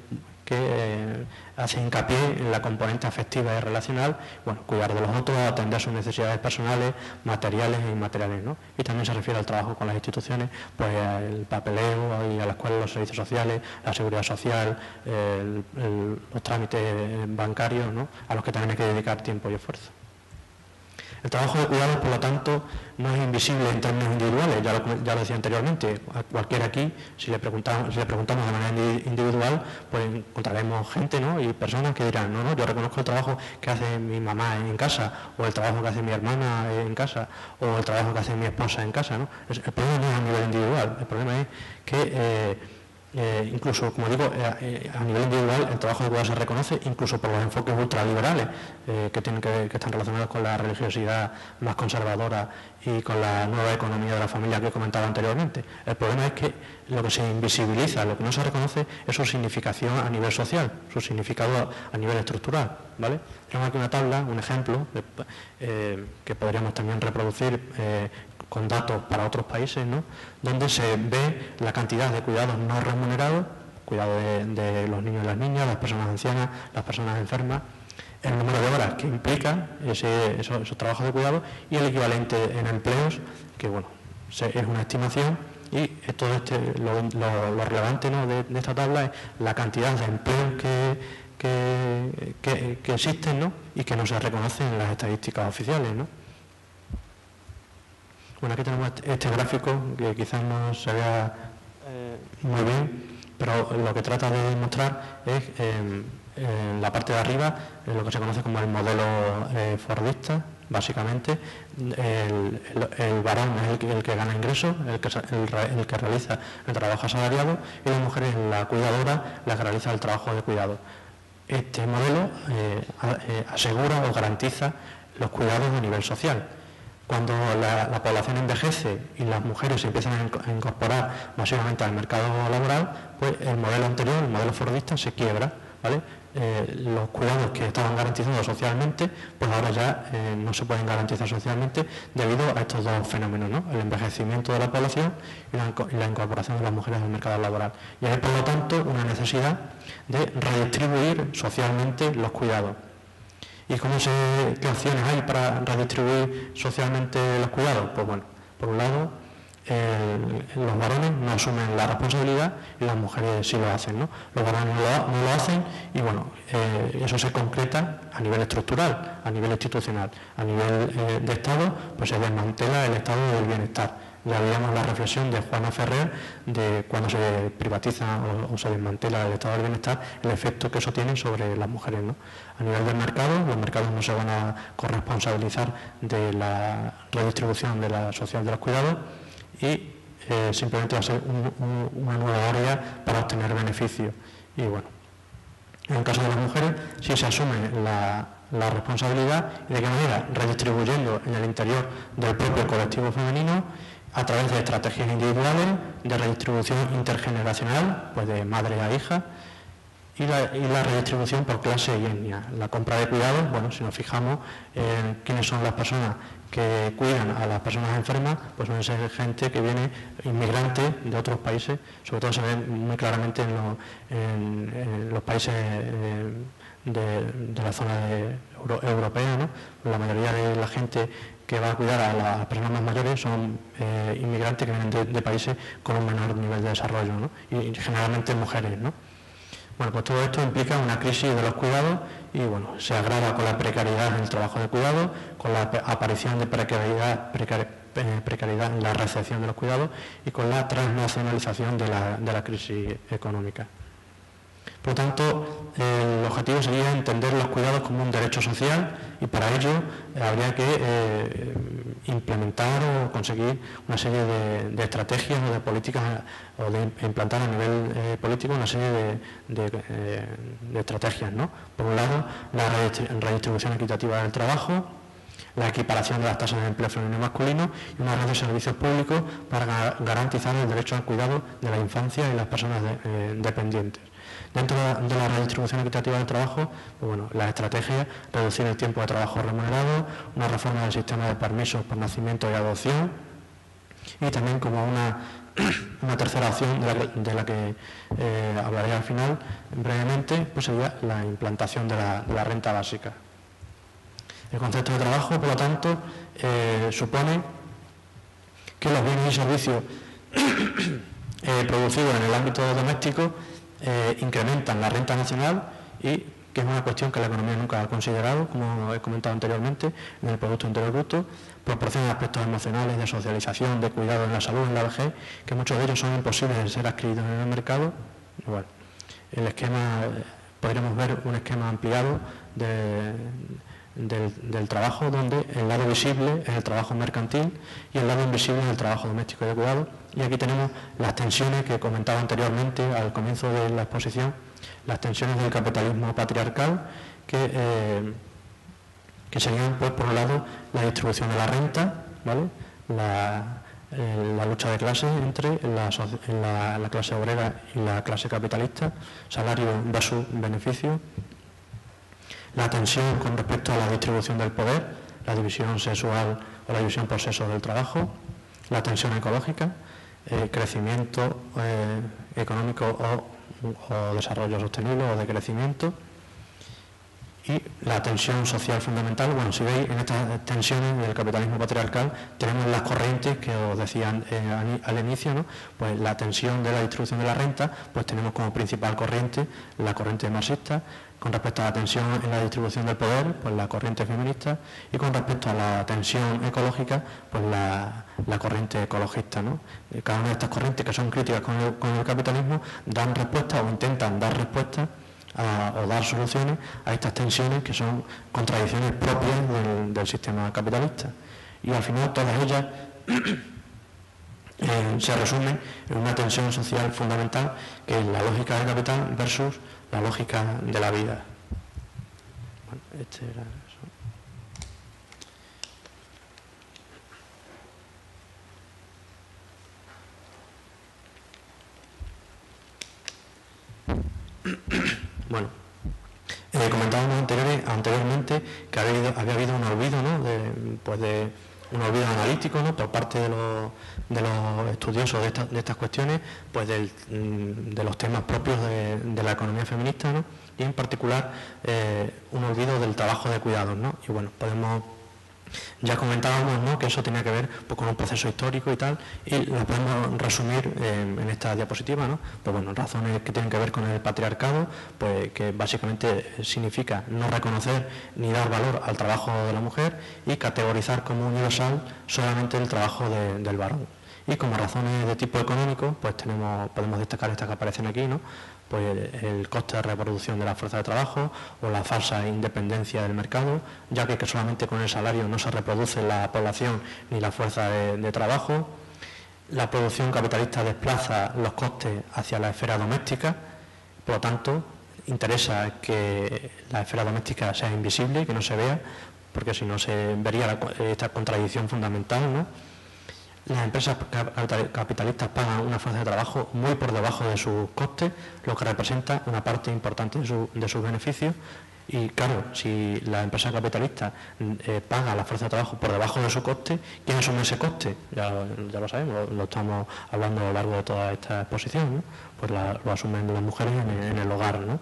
hace hincapié en la componente afectiva y relacional, bueno, cuidar de los otros, atender sus necesidades personales, materiales e inmateriales, ¿no? Y también se refiere al trabajo con las instituciones, pues el papeleo y a las cuales los servicios sociales, la seguridad social, los trámites bancarios, ¿no? A los que también hay que dedicar tiempo y esfuerzo. El trabajo de cuidados, por lo tanto, no es invisible en términos individuales, ya lo decía anteriormente. A cualquiera aquí, si le preguntamos de manera individual, pues encontraremos gente, ¿no? Y personas que dirán, no, yo reconozco el trabajo que hace mi mamá en casa, o el trabajo que hace mi hermana en casa, o el trabajo que hace mi esposa en casa, ¿no? El problema no es a nivel individual, el problema es que incluso, como digo, a nivel individual el trabajo de cuidado se reconoce incluso por los enfoques ultraliberales que están relacionados con la religiosidad más conservadora y con la nueva economía de la familia que comentaba anteriormente. El problema es que lo que se invisibiliza, lo que no se reconoce, es su significación a nivel social, su significado a nivel estructural, ¿vale? Tenemos aquí una tabla, un ejemplo que podríamos también reproducir con datos para otros países, ¿no? Donde se ve la cantidad de cuidados no remunerados, cuidado de los niños y las niñas, las personas ancianas, las personas enfermas, el número de horas que implica esos trabajos de cuidado y el equivalente en empleos, que bueno, es una estimación, y todo lo relevante, ¿no? de esta tabla es la cantidad de empleos que existen, ¿no? Y que no se reconocen en las estadísticas oficiales, ¿no? Bueno, aquí tenemos este gráfico que quizás no se vea muy bien, pero lo que trata de demostrar es en la parte de arriba lo que se conoce como el modelo fordista. Básicamente, el varón es el que gana ingresos, el que realiza el trabajo asalariado, y la mujer es la cuidadora, la que realiza el trabajo de cuidado. Este modelo asegura o garantiza los cuidados a nivel social. Cuando la población envejece y las mujeres se empiezan a incorporar masivamente al mercado laboral, pues el modelo anterior, el modelo fordista, se quiebra, ¿vale? Los cuidados que estaban garantizados socialmente, pues ahora ya no se pueden garantizar socialmente debido a estos dos fenómenos, ¿no? El envejecimiento de la población y la incorporación de las mujeres al mercado laboral. Y hay, por lo tanto, una necesidad de redistribuir socialmente los cuidados. ¿Y qué opciones hay para redistribuir socialmente los cuidados? Pues bueno, por un lado, los varones no asumen la responsabilidad y las mujeres sí lo hacen, ¿no? Los varones no lo hacen y bueno, eso se concreta a nivel estructural, a nivel institucional. A nivel de Estado, pues se desmantela el estado del bienestar. ya veíamos la reflexión de Juana Ferrer de cuando se privatiza o se desmantela el estado del bienestar, el efecto que eso tiene sobre las mujeres, ¿no? A nivel del mercado, los mercados no se van a corresponsabilizar de la redistribución de la social de los cuidados y simplemente va a ser una nueva área para obtener beneficios. Y bueno, en el caso de las mujeres sí se asume la responsabilidad y de qué manera, redistribuyendo en el interior del propio colectivo femenino a través de estrategias individuales, de redistribución intergeneracional, pues de madre a hija, y la redistribución por clase y etnia. La compra de cuidados, bueno, si nos fijamos en quiénes son las personas que cuidan a las personas enfermas, pues suelen ser gente que viene inmigrante de otros países, sobre todo se ve muy claramente en los países de la zona europea, ¿no? La mayoría de la gente que va a cuidar a las personas más mayores son inmigrantes que vienen de países con un menor nivel de desarrollo, ¿no? Y generalmente mujeres, ¿no? Bueno, pues todo esto implica una crisis de los cuidados y bueno, se agrava con la precariedad en el trabajo de cuidado, con la aparición de precariedad en la recepción de los cuidados y con la transnacionalización de la crisis económica. Por lo tanto, el objetivo sería entender los cuidados como un derecho social y para ello habría que implementar o conseguir una serie de estrategias o de políticas o de implantar a nivel político una serie de estrategias, ¿no? Por un lado, la redistribución equitativa del trabajo, la equiparación de las tasas de empleo femenino y masculino y una red de servicios públicos para garantizar el derecho al cuidado de la infancia y las personas dependientes. Dentro de la redistribución equitativa del trabajo, pues bueno, las estrategias, reducir el tiempo de trabajo remunerado, una reforma del sistema de permisos por nacimiento y adopción y también como una tercera opción de la que hablaré al final brevemente, pues sería la implantación de la renta básica. El concepto de trabajo, por lo tanto, supone que los bienes y servicios producidos en el ámbito doméstico incrementan la renta nacional y que es una cuestión que la economía nunca ha considerado, como he comentado anteriormente, en el Producto Interior Bruto, proporciona aspectos emocionales, de socialización, de cuidado en la salud, en la vejez, que muchos de ellos son imposibles de ser adquiridos en el mercado. Bueno, el esquema, podríamos ver un esquema ampliado del trabajo donde el lado visible es el trabajo mercantil y el lado invisible es el trabajo doméstico y de cuidado. Y aquí tenemos las tensiones que comentaba anteriormente al comienzo de la exposición, las tensiones del capitalismo patriarcal que serían, pues, por un lado, la distribución de la renta, ¿vale? La lucha de clases entre la clase obrera y la clase capitalista, salario versus beneficio, la tensión con respecto a la distribución del poder, la división sexual o la división por sexo del trabajo, la tensión ecológica, crecimiento económico o desarrollo sostenible o de crecimiento y la tensión social fundamental. Bueno, si veis en estas tensiones del capitalismo patriarcal tenemos las corrientes que os decía al inicio, ¿no? Pues la tensión de la distribución de la renta, pues tenemos como principal corriente la corriente marxista. Con respecto a la tensión en la distribución del poder, pues la corriente feminista, y con respecto a la tensión ecológica, pues la corriente ecologista, ¿no? Cada una de estas corrientes que son críticas con el capitalismo dan respuesta o intentan dar respuesta o dar soluciones a estas tensiones que son contradicciones propias del sistema capitalista. Y al final todas ellas se resumen en una tensión social fundamental que es la lógica del capital versus la lógica de la vida. Bueno, este era eso. Bueno, comentábamos anteriormente que había habido un olvido, ¿no? de un olvido analítico, ¿no? Por parte de los estudiosos de estas cuestiones, pues de los temas propios de la economía feminista, ¿no? Y en particular un olvido del trabajo de cuidados, ¿no? Y bueno, ya comentábamos, ¿no?, que eso tenía que ver, pues, con un proceso histórico y tal, y lo podemos resumir en esta diapositiva, ¿no? Pues bueno, razones que tienen que ver con el patriarcado, pues que básicamente significa no reconocer ni dar valor al trabajo de la mujer y categorizar como universal solamente el trabajo del varón. Y como razones de tipo económico, pues podemos destacar estas que aparecen aquí, ¿no? Pues el coste de reproducción de la fuerza de trabajo o la falsa independencia del mercado, ya que solamente con el salario no se reproduce la población ni la fuerza de trabajo. La producción capitalista desplaza los costes hacia la esfera doméstica, por lo tanto, interesa que la esfera doméstica sea invisible, que no se vea, porque si no se vería esta contradicción fundamental, ¿no? Las empresas capitalistas pagan una fuerza de trabajo muy por debajo de sus costes, lo que representa una parte importante de sus beneficios. Y claro, si la empresa capitalista paga la fuerza de trabajo por debajo de su coste, ¿quién asume ese coste? Ya lo sabemos, lo estamos hablando a lo largo de toda esta exposición, ¿no? Pues lo asumen las mujeres en el hogar, ¿no?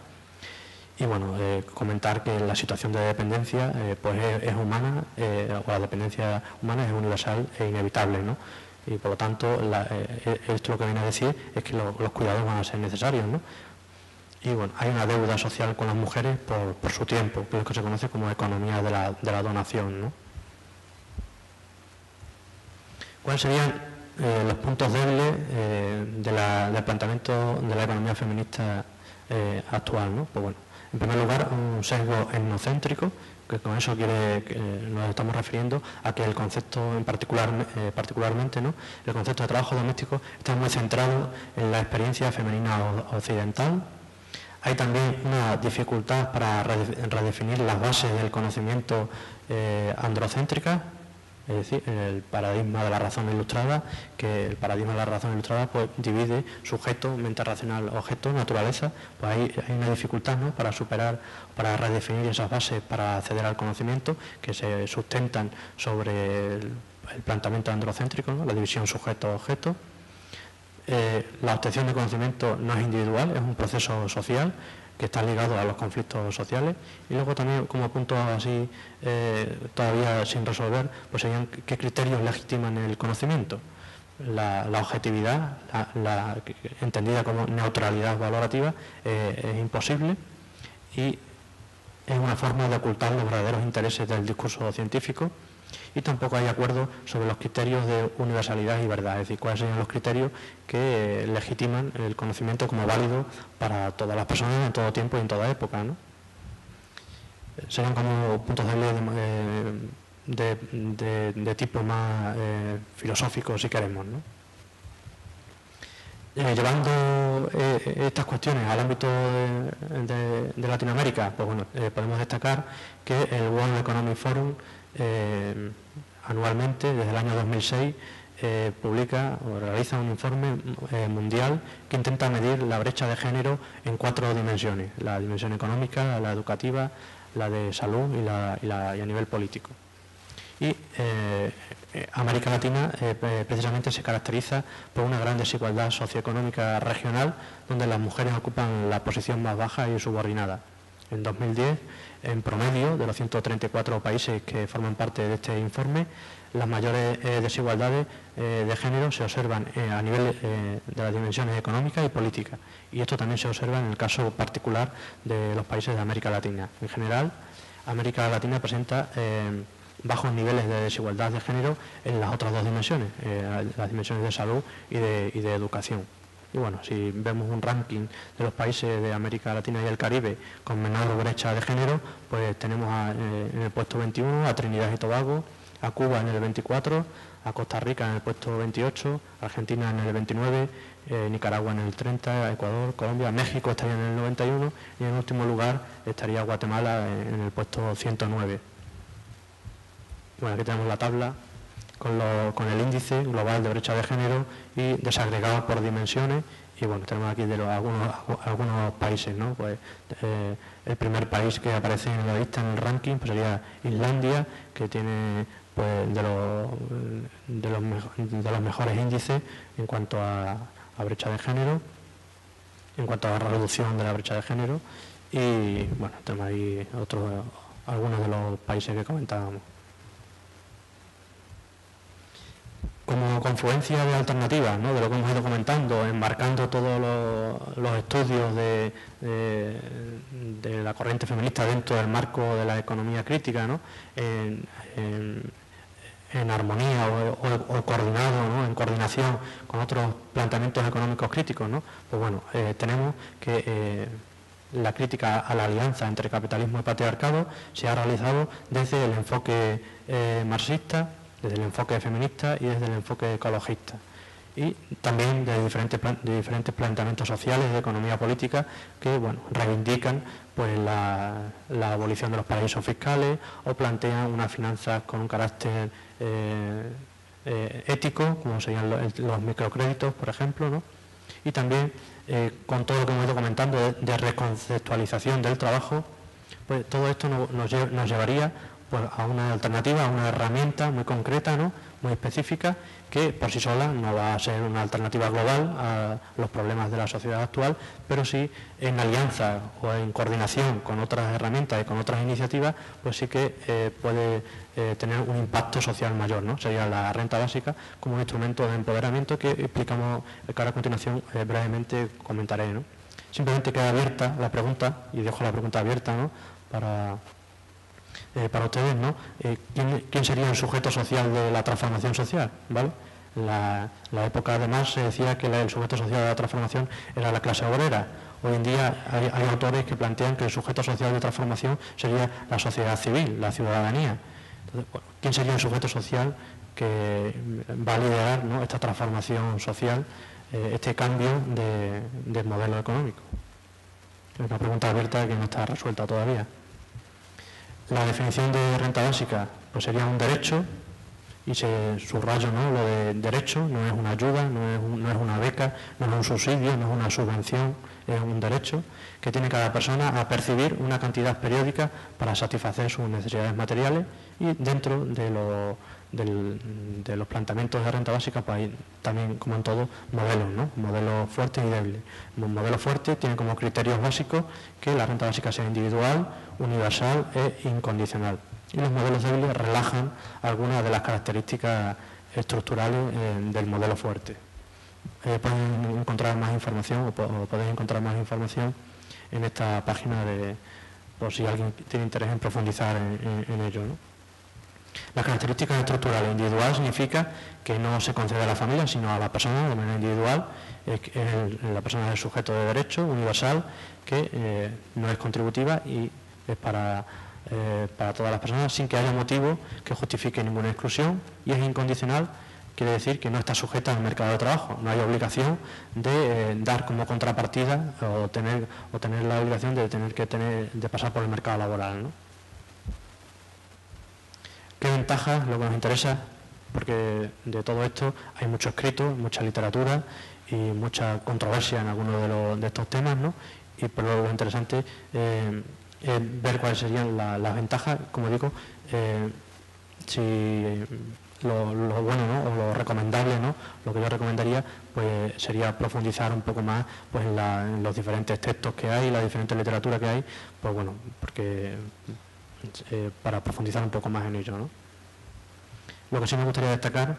Y bueno, comentar que la situación de dependencia pues es humana, o la dependencia humana es universal e inevitable, ¿no? Y por lo tanto, esto lo que viene a decir es que los cuidados van a ser necesarios, ¿no? Y bueno, hay una deuda social con las mujeres por su tiempo, que es lo que se conoce como economía de la donación, ¿no? ¿Cuáles serían los puntos débiles del planteamiento de la economía feminista actual, ¿no? Pues bueno, en primer lugar, un sesgo etnocéntrico, que con eso nos estamos refiriendo a que el concepto particularmente, ¿no? El concepto de trabajo doméstico está muy centrado en la experiencia femenina occidental. Hay también una dificultad para redefinir las bases del conocimiento androcéntrica, es decir, el paradigma de la razón ilustrada, que el paradigma de la razón ilustrada pues divide sujeto, mente racional, objeto, naturaleza. Pues hay una dificultad, ¿no? para redefinir esas bases para acceder al conocimiento, que se sustentan sobre el planteamiento androcéntrico, ¿no? La división sujeto-objeto. La obtención de conocimiento no es individual, es un proceso social que está ligado a los conflictos sociales. Y luego también, como punto así todavía sin resolver, pues serían qué criterios legitiman el conocimiento. La objetividad, entendida como neutralidad valorativa, es imposible y es una forma de ocultar los verdaderos intereses del discurso científico. Y tampoco hay acuerdo sobre los criterios de universalidad y verdad, es decir, cuáles serían los criterios que legitiman el conocimiento como válido para todas las personas en todo tiempo y en toda época, ¿no? Serían como puntos de tipo más filosófico, si queremos, ¿no? Llevando estas cuestiones al ámbito de Latinoamérica, pues bueno, podemos destacar que el World Economic Forum anualmente, desde el año 2006, publica o realiza un informe mundial que intenta medir la brecha de género en 4 dimensiones: la dimensión económica, la educativa, la de salud y a nivel político. Y América Latina precisamente se caracteriza por una gran desigualdad socioeconómica regional, donde las mujeres ocupan la posición más baja y subordinada. En 2010, en promedio, de los 134 países que forman parte de este informe, las mayores desigualdades de género se observan a nivel de las dimensiones económicas y políticas. Y esto también se observa en el caso particular de los países de América Latina. En general, América Latina presenta bajos niveles de desigualdad de género en las otras 2 dimensiones, las dimensiones de salud y de educación. Y bueno, si vemos un ranking de los países de América Latina y el Caribe con menor brecha de género, pues tenemos en el puesto 21 a Trinidad y Tobago, a Cuba en el 24, a Costa Rica en el puesto 28, Argentina en el 29, Nicaragua en el 30, Ecuador, Colombia, México estaría en el 91 y en último lugar estaría Guatemala en el puesto 109. Bueno, aquí tenemos la tabla con el índice global de brecha de género y desagregado por dimensiones. Y bueno, tenemos aquí algunos países, ¿no? Pues el primer país que aparece en la lista en el ranking pues sería Islandia, que tiene pues de los mejores índices en cuanto a brecha de género, en cuanto a la reducción de la brecha de género. Y bueno, tenemos ahí algunos de los países que comentábamos. Como confluencia de alternativas, ¿no? De lo que hemos ido comentando, enmarcando todos los estudios de la corriente feminista dentro del marco de la economía crítica, ¿no? en armonía o coordinado, ¿no?, en coordinación con otros planteamientos económicos críticos, ¿no? Pues bueno, tenemos que la crítica a la alianza entre capitalismo y patriarcado se ha realizado desde el enfoque marxista, desde el enfoque feminista y desde el enfoque ecologista. Y también de diferentes planteamientos sociales de economía política que, bueno, reivindican pues la abolición de los paraísos fiscales o plantean unas finanzas con un carácter ético, como serían los microcréditos, por ejemplo, ¿no? Y también con todo lo que hemos ido comentando de reconceptualización del trabajo, pues todo esto nos llevaría pues a una alternativa, a una herramienta muy concreta, ¿no?, muy específica, que por sí sola no va a ser una alternativa global a los problemas de la sociedad actual, pero sí en alianza o en coordinación con otras herramientas y con otras iniciativas, pues sí que puede tener un impacto social mayor, ¿no? Sería la renta básica como un instrumento de empoderamiento que explicamos, que ahora a continuación brevemente comentaré, ¿no? Simplemente queda abierta la pregunta, y dejo la pregunta abierta, ¿no?, para ustedes, ¿no? ¿Quién sería el sujeto social de la transformación social? ¿Vale? La época, además, se decía que el sujeto social de la transformación era la clase obrera. Hoy en día hay autores que plantean que el sujeto social de transformación sería la sociedad civil, la ciudadanía. Entonces, bueno, ¿quién sería el sujeto social que va a liderar, ¿no?, esta transformación social, este cambio del modelo económico? Es una pregunta abierta que no está resuelta todavía. La definición de renta básica pues sería un derecho, y se subrayo, ¿no?, lo de derecho, no es una ayuda, no es una beca, no es un subsidio, no es una subvención, es un derecho que tiene cada persona a percibir una cantidad periódica para satisfacer sus necesidades materiales, y dentro de los planteamientos de renta básica pues hay también, como en todo, modelos, ¿no?, modelos fuertes y débiles. Un modelo fuerte tiene como criterios básicos que la renta básica sea individual, universal e incondicional. Y los modelos débiles relajan algunas de las características estructurales del modelo fuerte. Pueden encontrar más información o podéis encontrar más información en esta página, por si alguien tiene interés en profundizar en ello, ¿no? Las características estructurales: individual significa que no se concede a la familia, sino a la persona de manera individual. La persona es el sujeto de derecho. Universal, que no es contributiva y es para todas las personas sin que haya motivo que justifique ninguna exclusión. Y es incondicional, quiere decir que no está sujeta al mercado de trabajo. No hay obligación de dar como contrapartida o tener la obligación de pasar por el mercado laboral, ¿no? ¿Qué ventajas? Lo que nos interesa, porque de todo esto hay mucho escrito, mucha literatura y mucha controversia en algunos de estos temas, ¿no? Y por lo interesante es ver cuáles serían las ventajas. Como digo, si lo bueno, ¿no?, o lo recomendable, ¿no?, lo que yo recomendaría pues sería profundizar un poco más pues en los diferentes textos que hay, la diferente literatura que hay, pues bueno, porque para profundizar un poco más en ello, ¿no? Lo que sí me gustaría destacar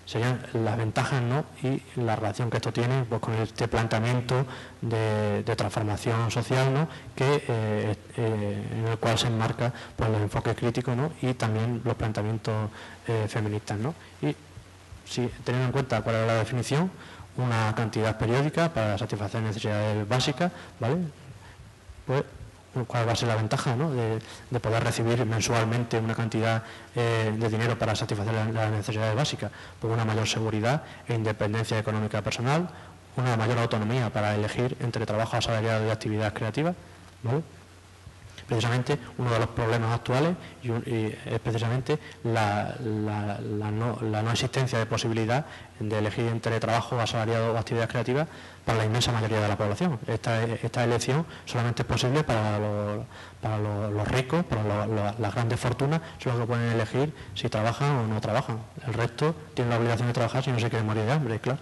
serían las ventajas, ¿no?, y la relación que esto tiene pues con este planteamiento de transformación social, ¿no?, en el cual se enmarca pues los enfoques críticos, ¿no?, y también los planteamientos feministas, ¿no? Y si teniendo en cuenta cuál es la definición, una cantidad periódica para satisfacer necesidades básicas, ¿vale? Pues cuál va a ser la ventaja, ¿no?, de poder recibir mensualmente una cantidad de dinero para satisfacer las necesidades básicas. Pues una mayor seguridad e independencia económica personal, una mayor autonomía para elegir entre trabajo asalariado y actividades creativas, ¿vale? Precisamente uno de los problemas actuales es precisamente la no existencia de posibilidad de elegir entre trabajo asalariado o actividades creativas para la inmensa mayoría de la población. Esta elección solamente es posible para los ricos, para las grandes fortunas, son los que pueden elegir si trabajan o no trabajan. El resto tiene la obligación de trabajar si no se quiere morir de hambre, claro.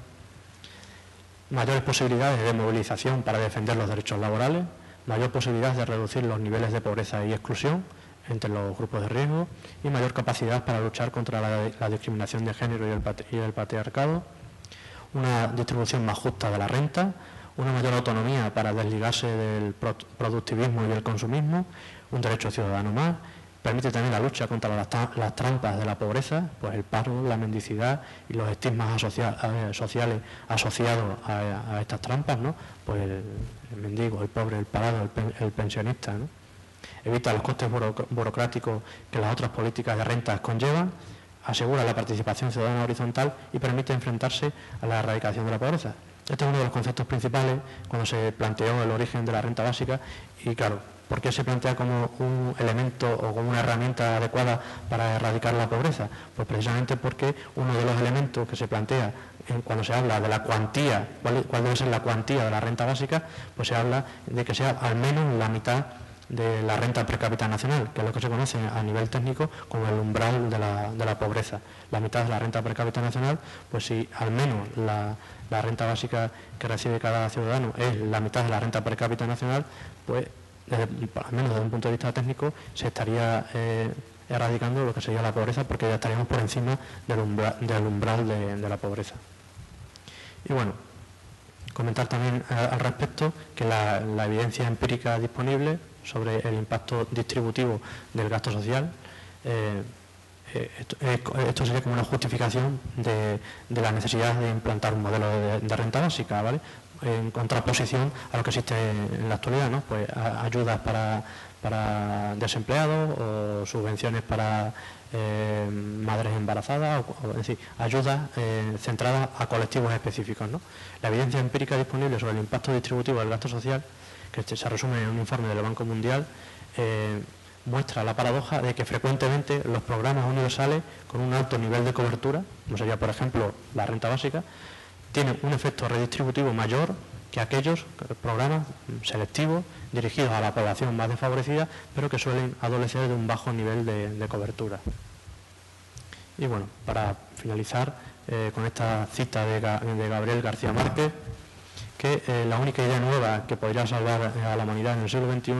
Mayores posibilidades de movilización para defender los derechos laborales, mayor posibilidad de reducir los niveles de pobreza y exclusión entre los grupos de riesgo y mayor capacidad para luchar contra la discriminación de género y el patriarcado, una distribución más justa de la renta, una mayor autonomía para desligarse del productivismo y del consumismo, un derecho ciudadano más Permite también la lucha contra las trampas de la pobreza, pues el paro, la mendicidad y los estigmas sociales asociados a estas trampas, ¿no? Pues el mendigo, el pobre, el parado, el pensionista, ¿no? Evita los costes burocráticos que las otras políticas de rentas conllevan, asegura la participación ciudadana horizontal y permite enfrentarse a la erradicación de la pobreza. Este es uno de los conceptos principales cuando se planteó el origen de la renta básica y, claro, ¿por qué se plantea como un elemento o como una herramienta adecuada para erradicar la pobreza? Pues precisamente porque uno de los elementos que se plantea cuando se habla de la cuantía, cuál debe ser la cuantía de la renta básica, pues se habla de que sea al menos la mitad de la renta per cápita nacional, que es lo que se conoce a nivel técnico como el umbral de la pobreza. La mitad de la renta per cápita nacional, pues si al menos la renta básica que recibe cada ciudadano es la mitad de la renta per cápita nacional, pues al menos desde un punto de vista técnico se estaría erradicando lo que sería la pobreza, porque ya estaríamos por encima del umbral de la pobreza. Y bueno, comentar también al respecto que la evidencia empírica disponible sobre el impacto distributivo del gasto social, esto sería como una justificación de la necesidad de implantar un modelo de renta básica, ¿vale? En contraposición a lo que existe en la actualidad, ¿no? Pues ayudas para desempleados o subvenciones para madres embarazadas, es decir, ayudas centradas a colectivos específicos, ¿no? La evidencia empírica disponible sobre el impacto distributivo del gasto social, que se resume en un informe del Banco Mundial, muestra la paradoja de que frecuentemente los programas universales con un alto nivel de cobertura, como sería por ejemplo la renta básica, tienen un efecto redistributivo mayor que aquellos programas selectivos dirigidos a la población más desfavorecida, pero que suelen adolecer de un bajo nivel de cobertura. Y bueno, para finalizar con esta cita de Gabriel García Márquez, que la única idea nueva que podría salvar a la humanidad en el siglo XXI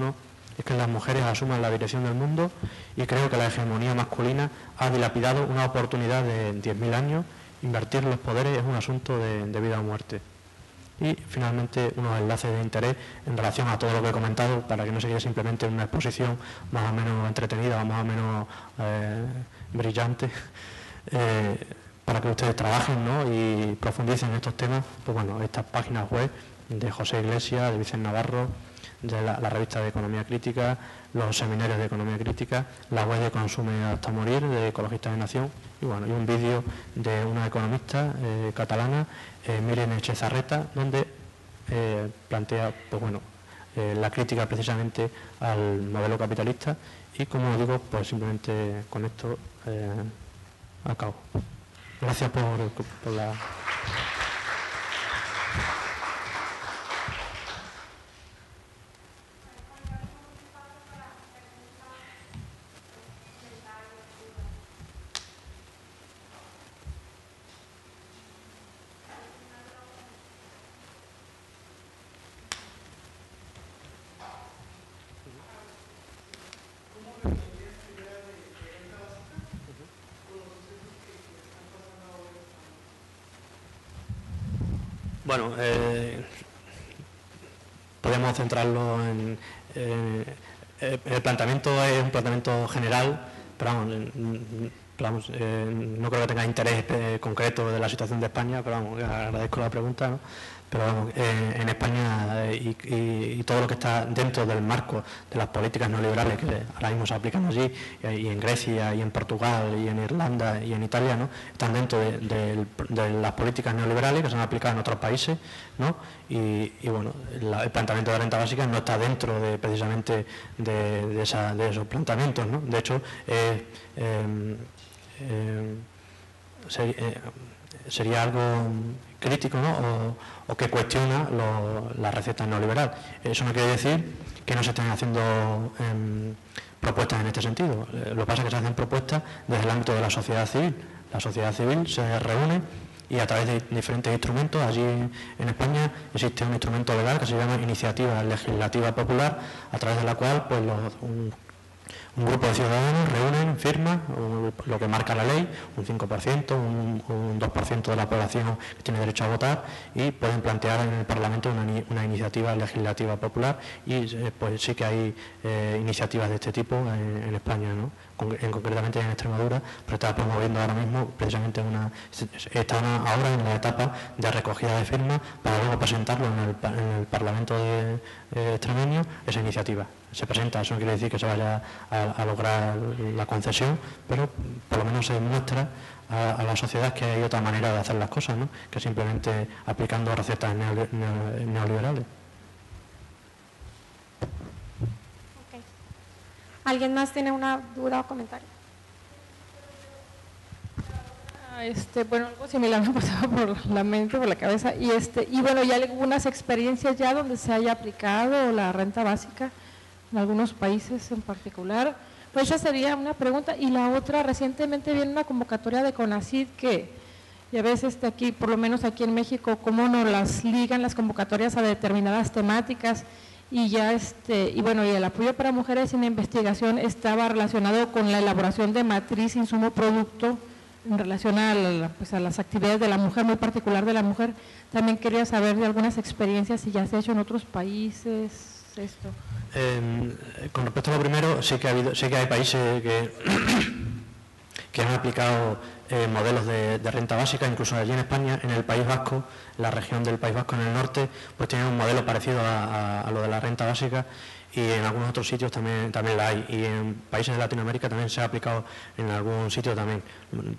es que las mujeres asuman la dirección del mundo, y creo que la hegemonía masculina ha dilapidado una oportunidad de 10.000 años. Invertir los poderes es un asunto de vida o muerte. Y finalmente unos enlaces de interés en relación a todo lo que he comentado, para que no se quede simplemente una exposición más o menos entretenida o más o menos brillante, para que ustedes trabajen, ¿no? Y profundicen en estos temas. Pues bueno, estas páginas web de José Iglesias, de Vicente Navarro, de la revista de Economía Crítica, los seminarios de Economía Crítica, la web de Consume hasta morir, de Ecologistas de Nación, y bueno, y un vídeo de una economista catalana, Miren Echezarreta, donde plantea, pues bueno, la crítica precisamente al modelo capitalista, y como digo, pues simplemente con esto acabo. Gracias por la... Bueno, podemos centrarlo en... el planteamiento es un planteamiento general, pero vamos, no creo que tenga interés concreto de la situación de España, pero vamos, agradezco la pregunta, ¿no? Pero vamos, en España y todo lo que está dentro del marco de las políticas neoliberales que ahora mismo se aplican allí, y en Grecia, y en Portugal, y en Irlanda, y en Italia, ¿no? Están dentro de las políticas neoliberales que se han aplicado en otros países, ¿no? Y bueno, el planteamiento de la renta básica no está dentro precisamente de esos planteamientos, ¿no? De hecho, sería algo crítico, ¿no? O que cuestiona la receta neoliberal. Eso no quiere decir que no se estén haciendo propuestas en este sentido. Lo que pasa es que se hacen propuestas desde el ámbito de la sociedad civil. La sociedad civil se reúne y a través de diferentes instrumentos, allí en España existe un instrumento legal que se llama Iniciativa Legislativa Popular, a través de la cual pues Un grupo de ciudadanos reúnen, firman lo que marca la ley, un 5%, un 2% de la población que tiene derecho a votar, y pueden plantear en el Parlamento una iniciativa legislativa popular, y pues sí que hay iniciativas de este tipo en España, ¿no? Concretamente en Extremadura, pero está promoviendo ahora mismo precisamente están ahora en la etapa de recogida de firmas para luego presentarlo en el Parlamento extremeño, esa iniciativa. Se presenta, eso no quiere decir que se vaya a lograr la concesión, pero por lo menos se demuestra a la sociedad que hay otra manera de hacer las cosas, ¿no? Que simplemente aplicando recetas neoliberales. ¿Alguien más tiene una duda o comentario? Bueno, algo similar me pasaba por la mente, por la cabeza, y bueno, ya algunas experiencias ya donde se haya aplicado la renta básica en algunos países en particular. Pues esa sería una pregunta. Y la otra, recientemente viene una convocatoria de CONACYT que ya ves aquí, por lo menos aquí en México, cómo nos las ligan las convocatorias a determinadas temáticas. Y ya y bueno, y el apoyo para mujeres en investigación estaba relacionado con la elaboración de matriz, insumo, producto en relación a las actividades de la mujer, muy particular de la mujer. También quería saber de algunas experiencias, si ya se ha hecho en otros países esto. Con respecto a lo primero, sí que hay países que han aplicado modelos de renta básica, incluso allí en España, en el País Vasco, la región del País Vasco en el norte, pues tienen un modelo parecido a lo de la renta básica, y en algunos otros sitios también la hay, y en países de Latinoamérica también se ha aplicado en algún sitio también.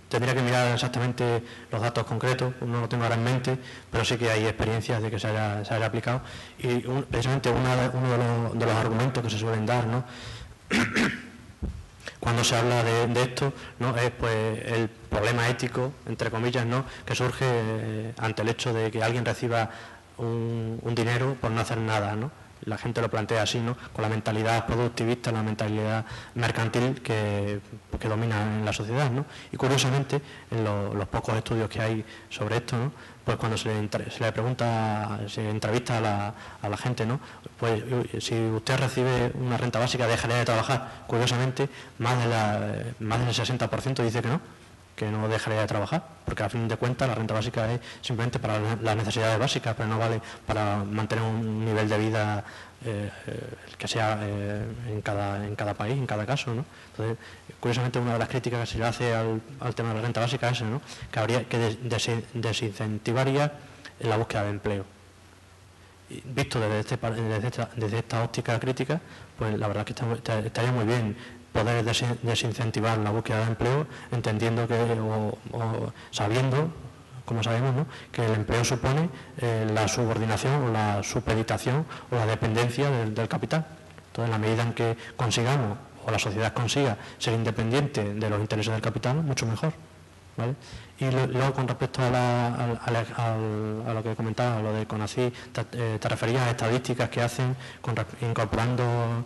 Tendría que mirar exactamente los datos concretos, no lo tengo ahora en mente, pero sí que hay experiencias de que se haya aplicado, y precisamente uno de los argumentos que se suelen dar, ¿no? Cuando se habla de esto, ¿no? Es pues el problema ético, entre comillas, ¿no? Que surge ante el hecho de que alguien reciba un dinero por no hacer nada, ¿no? La gente lo plantea así, ¿no? Con la mentalidad productivista, la mentalidad mercantil que domina en la sociedad, ¿no? Y curiosamente, en los pocos estudios que hay sobre esto, ¿no? Pues cuando se le pregunta, se entrevista a la gente, ¿no? Pues si usted recibe una renta básica, ¿dejaría de trabajar? Curiosamente, más del 60% dice que no dejaría de trabajar, porque a fin de cuentas la renta básica es simplemente para las necesidades básicas, pero no vale para mantener un nivel de vida que sea en cada país, en cada caso, ¿no? Entonces, curiosamente, una de las críticas que se le hace al tema de la renta básica es ¿no? Que desincentivaría la búsqueda de empleo. Y visto desde esta óptica crítica, pues la verdad es que estaría muy bien poder desincentivar la búsqueda de empleo, entendiendo o sabiendo, como sabemos, ¿no? Que el empleo supone la subordinación o la supeditación o la dependencia del capital. Entonces, en la medida en que consigamos, o la sociedad consiga, ser independiente de los intereses del capital, mucho mejor, ¿vale? Y luego, con respecto a lo que comentaba, lo de CONACYT, te referías a estadísticas que hacen incorporando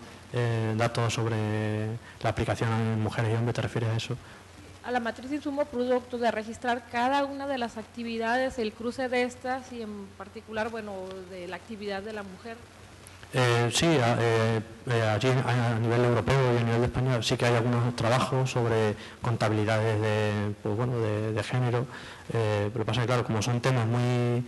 datos sobre la aplicación en mujeres y hombres. ¿Te refieres a eso? A la matriz de insumo producto, de registrar cada una de las actividades, el cruce de estas y en particular, bueno, de la actividad de la mujer. Sí, allí a nivel europeo y a nivel de España sí que hay algunos trabajos sobre contabilidades de género, pero pasa que, claro, como son temas muy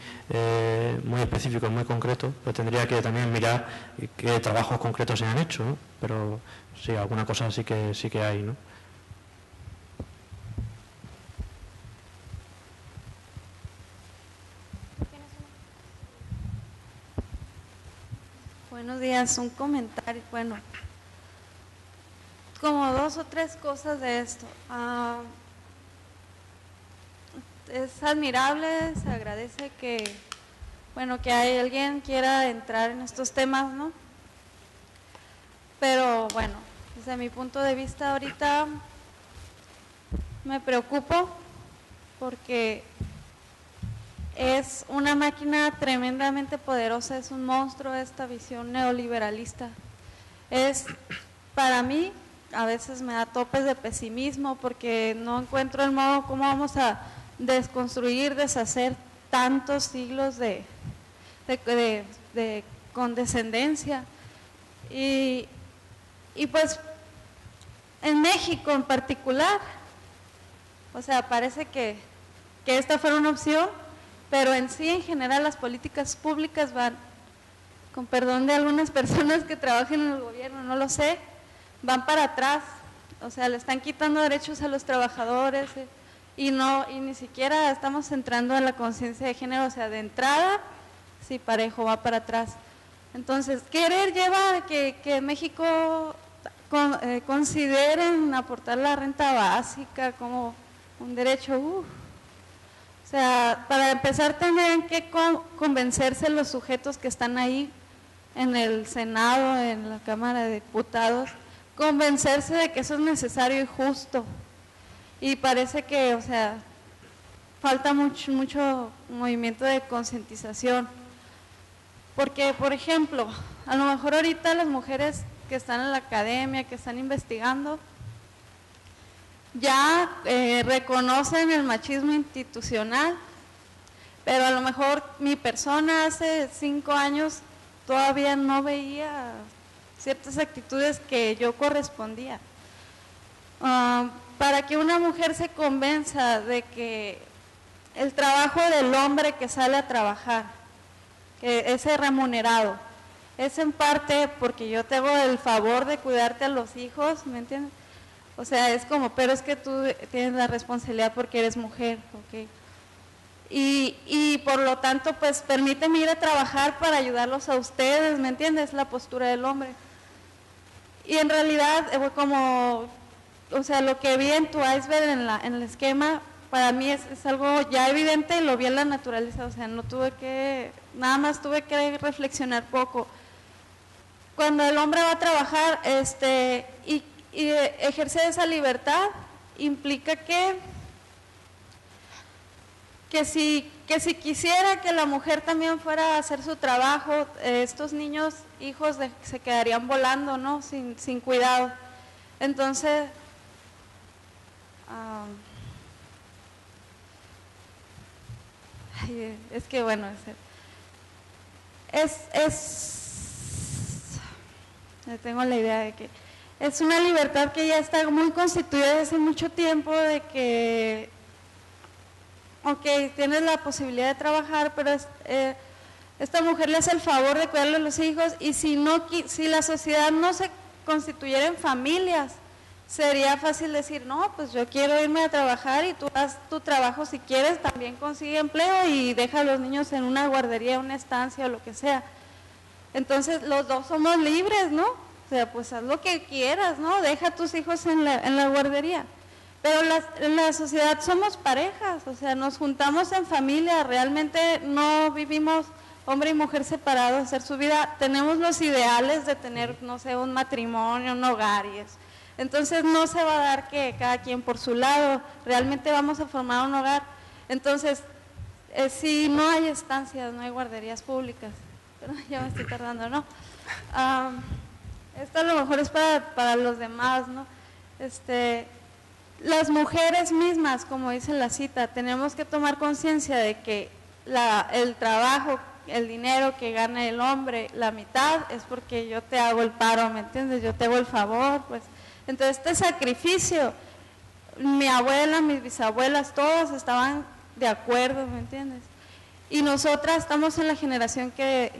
específicos, muy concretos, pues tendría que también mirar qué trabajos concretos se han hecho, ¿no? Pero sí, alguna cosa sí que hay, ¿no? Buenos días, un comentario, bueno, como 2 o 3 cosas de esto. Es admirable, se agradece que alguien quiera entrar en estos temas, ¿no? Pero bueno, desde mi punto de vista ahorita me preocupo porque es una máquina tremendamente poderosa, es un monstruo esta visión neoliberalista. Para mí, a veces me da topes de pesimismo porque no encuentro el modo cómo vamos a desconstruir, deshacer tantos siglos de condescendencia. Y pues en México en particular, o sea, parece que esta fuera una opción, pero en sí, en general, las políticas públicas van, con perdón de algunas personas que trabajan en el gobierno, no lo sé, van para atrás, o sea, le están quitando derechos a los trabajadores y ni siquiera estamos entrando en la conciencia de género, o sea, de entrada, sí, parejo, va para atrás. Entonces, querer llevar a que México consideren aportar la renta básica como un derecho, o sea, para empezar tendrían que convencerse los sujetos que están ahí en el Senado, en la Cámara de Diputados, convencerse de que eso es necesario y justo. Y parece que, o sea, falta mucho movimiento de concientización. Porque, por ejemplo, a lo mejor ahorita las mujeres que están en la academia, que están investigando, ya reconocen el machismo institucional, pero a lo mejor mi persona hace 5 años todavía no veía ciertas actitudes que yo correspondía. Para que una mujer se convenza de que el trabajo del hombre que sale a trabajar, que ese remunerado, es en parte porque yo te hago el favor de cuidarte a los hijos, ¿me entiendes? O sea, es como, pero es que tú tienes la responsabilidad porque eres mujer, ¿ok? Y por lo tanto, pues permíteme ir a trabajar para ayudarlos a ustedes, ¿me entiendes? La postura del hombre. Y en realidad, como, o sea, lo que vi en tu iceberg, en el esquema, para mí es algo ya evidente y lo vi en la naturaleza, o sea, nada más tuve que reflexionar poco. Cuando el hombre va a trabajar, y ejercer esa libertad, implica que si quisiera que la mujer también fuera a hacer su trabajo, estos niños, hijos, se quedarían volando, ¿no? Sin cuidado. Entonces, es que bueno, tengo la idea de que es una libertad que ya está muy constituida desde hace mucho tiempo, de que ok, tienes la posibilidad de trabajar, pero esta mujer le hace el favor de cuidarle a los hijos, y si la sociedad no se constituyera en familias, sería fácil decir, no, pues yo quiero irme a trabajar y tú haz tu trabajo, si quieres también consigue empleo y deja a los niños en una guardería, una estancia o lo que sea. Entonces los dos somos libres, ¿no? O sea, pues haz lo que quieras, ¿no? Deja a tus hijos en la guardería. Pero en la sociedad somos parejas, o sea, nos juntamos en familia, realmente no vivimos hombre y mujer separados, hacer su vida, tenemos los ideales de tener, no sé, un matrimonio, un hogar y eso. Entonces no se va a dar que cada quien por su lado, realmente vamos a formar un hogar. Entonces, si no hay estancias, no hay guarderías públicas, pero ya me estoy tardando, ¿no? Esto a lo mejor es para los demás, ¿no? Las mujeres mismas, como dice la cita, tenemos que tomar conciencia de que el trabajo, el dinero que gana el hombre, la mitad es porque yo te hago el paro, ¿me entiendes? Yo te hago el favor, pues. Entonces este sacrificio, mi abuela, mis bisabuelas, todos estaban de acuerdo, ¿me entiendes? Y nosotras estamos en la generación que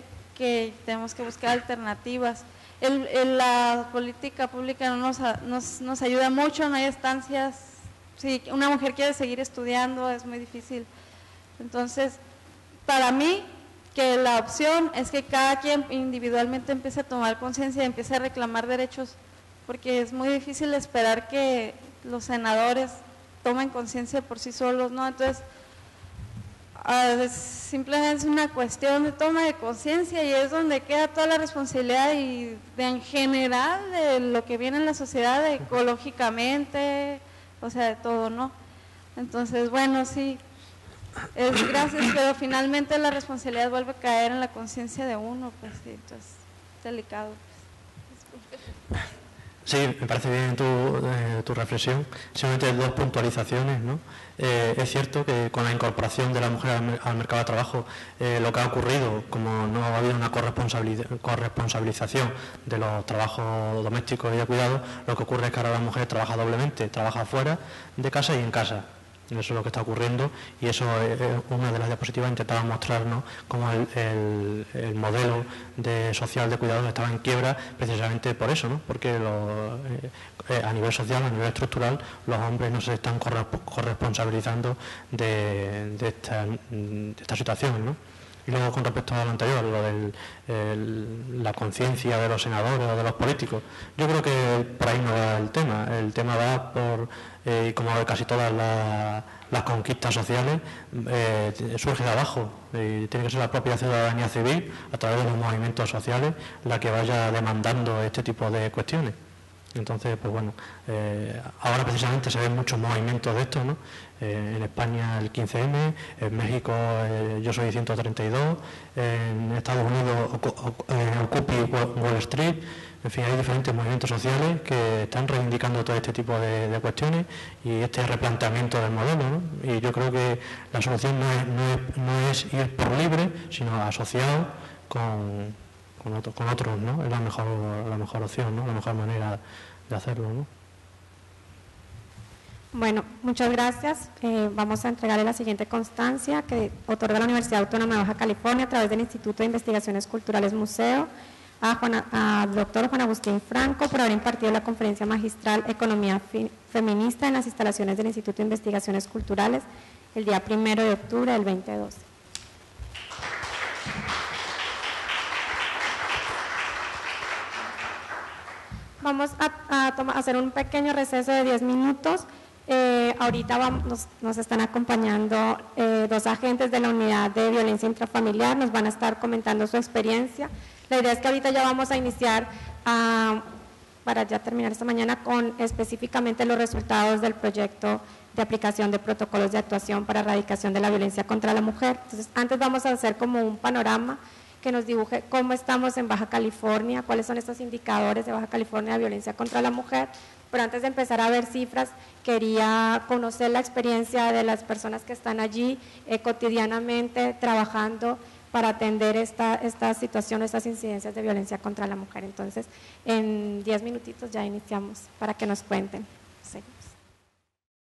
tenemos que buscar alternativas. La política pública no nos ayuda mucho, no hay estancias. Si una mujer quiere seguir estudiando es muy difícil. Entonces, para mí, que la opción es que cada quien individualmente empiece a tomar conciencia y empiece a reclamar derechos, porque es muy difícil esperar que los senadores tomen conciencia por sí solos, ¿no? Entonces, simplemente es una cuestión de toma de conciencia y es donde queda toda la responsabilidad y en general de lo que viene en la sociedad, ecológicamente, o sea, de todo, ¿no? Entonces, bueno, sí, es gracias, pero finalmente la responsabilidad vuelve a caer en la conciencia de uno, pues sí, entonces, delicado. Pues. Sí, me parece bien tu reflexión. Simplemente 2 puntualizaciones, ¿no? Es cierto que con la incorporación de la mujer al mercado de trabajo, lo que ha ocurrido, como no ha habido una corresponsabilización de los trabajos domésticos y de cuidado, lo que ocurre es que ahora la mujer trabaja doblemente, trabaja fuera de casa y en casa. Eso es lo que está ocurriendo y eso es una de las diapositivas. Intentaba mostrarnos cómo el modelo social de cuidados estaba en quiebra precisamente por eso, ¿no? Porque a nivel social, a nivel estructural, los hombres no se están corresponsabilizando de esta situación, ¿no? Y luego, con respecto a lo anterior, lo de la conciencia de los senadores o de los políticos, yo creo que por ahí no va el tema va por, como casi todas las conquistas sociales, surge de abajo, y tiene que ser la propia ciudadanía civil, a través de los movimientos sociales, la que vaya demandando este tipo de cuestiones. Entonces, pues bueno, ahora precisamente se ven muchos movimientos de estos, ¿no? En España el 15M, en México Yo Soy 132, en Estados Unidos Occupy Wall Street. En fin, hay diferentes movimientos sociales que están reivindicando todo este tipo de cuestiones y este replanteamiento del modelo, ¿no? Y yo creo que la solución no es ir por libre, sino asociado con otros, ¿no? Es la mejor opción, ¿no? La mejor manera de hacerlo, ¿no? Bueno, muchas gracias. Vamos a entregarle la siguiente constancia que otorga la Universidad Autónoma de Baja California a través del Instituto de Investigaciones Culturales Museo a doctor Juan Agustín Franco por haber impartido la conferencia magistral Economía Feminista en las instalaciones del Instituto de Investigaciones Culturales el día 1 de octubre del 2012. Vamos a hacer un pequeño receso de 10 minutos. Ahorita nos están acompañando 2 agentes de la unidad de violencia intrafamiliar, nos van a estar comentando su experiencia. La idea es que ahorita ya vamos a iniciar, para ya terminar esta mañana, con específicamente los resultados del proyecto de aplicación de protocolos de actuación para erradicación de la violencia contra la mujer. Entonces, antes vamos a hacer como un panorama que nos dibuje cómo estamos en Baja California, cuáles son estos indicadores de Baja California de violencia contra la mujer. Pero antes de empezar a ver cifras, quería conocer la experiencia de las personas que están allí cotidianamente trabajando para atender esta situación, estas incidencias de violencia contra la mujer. Entonces, en 10 minutitos ya iniciamos para que nos cuenten.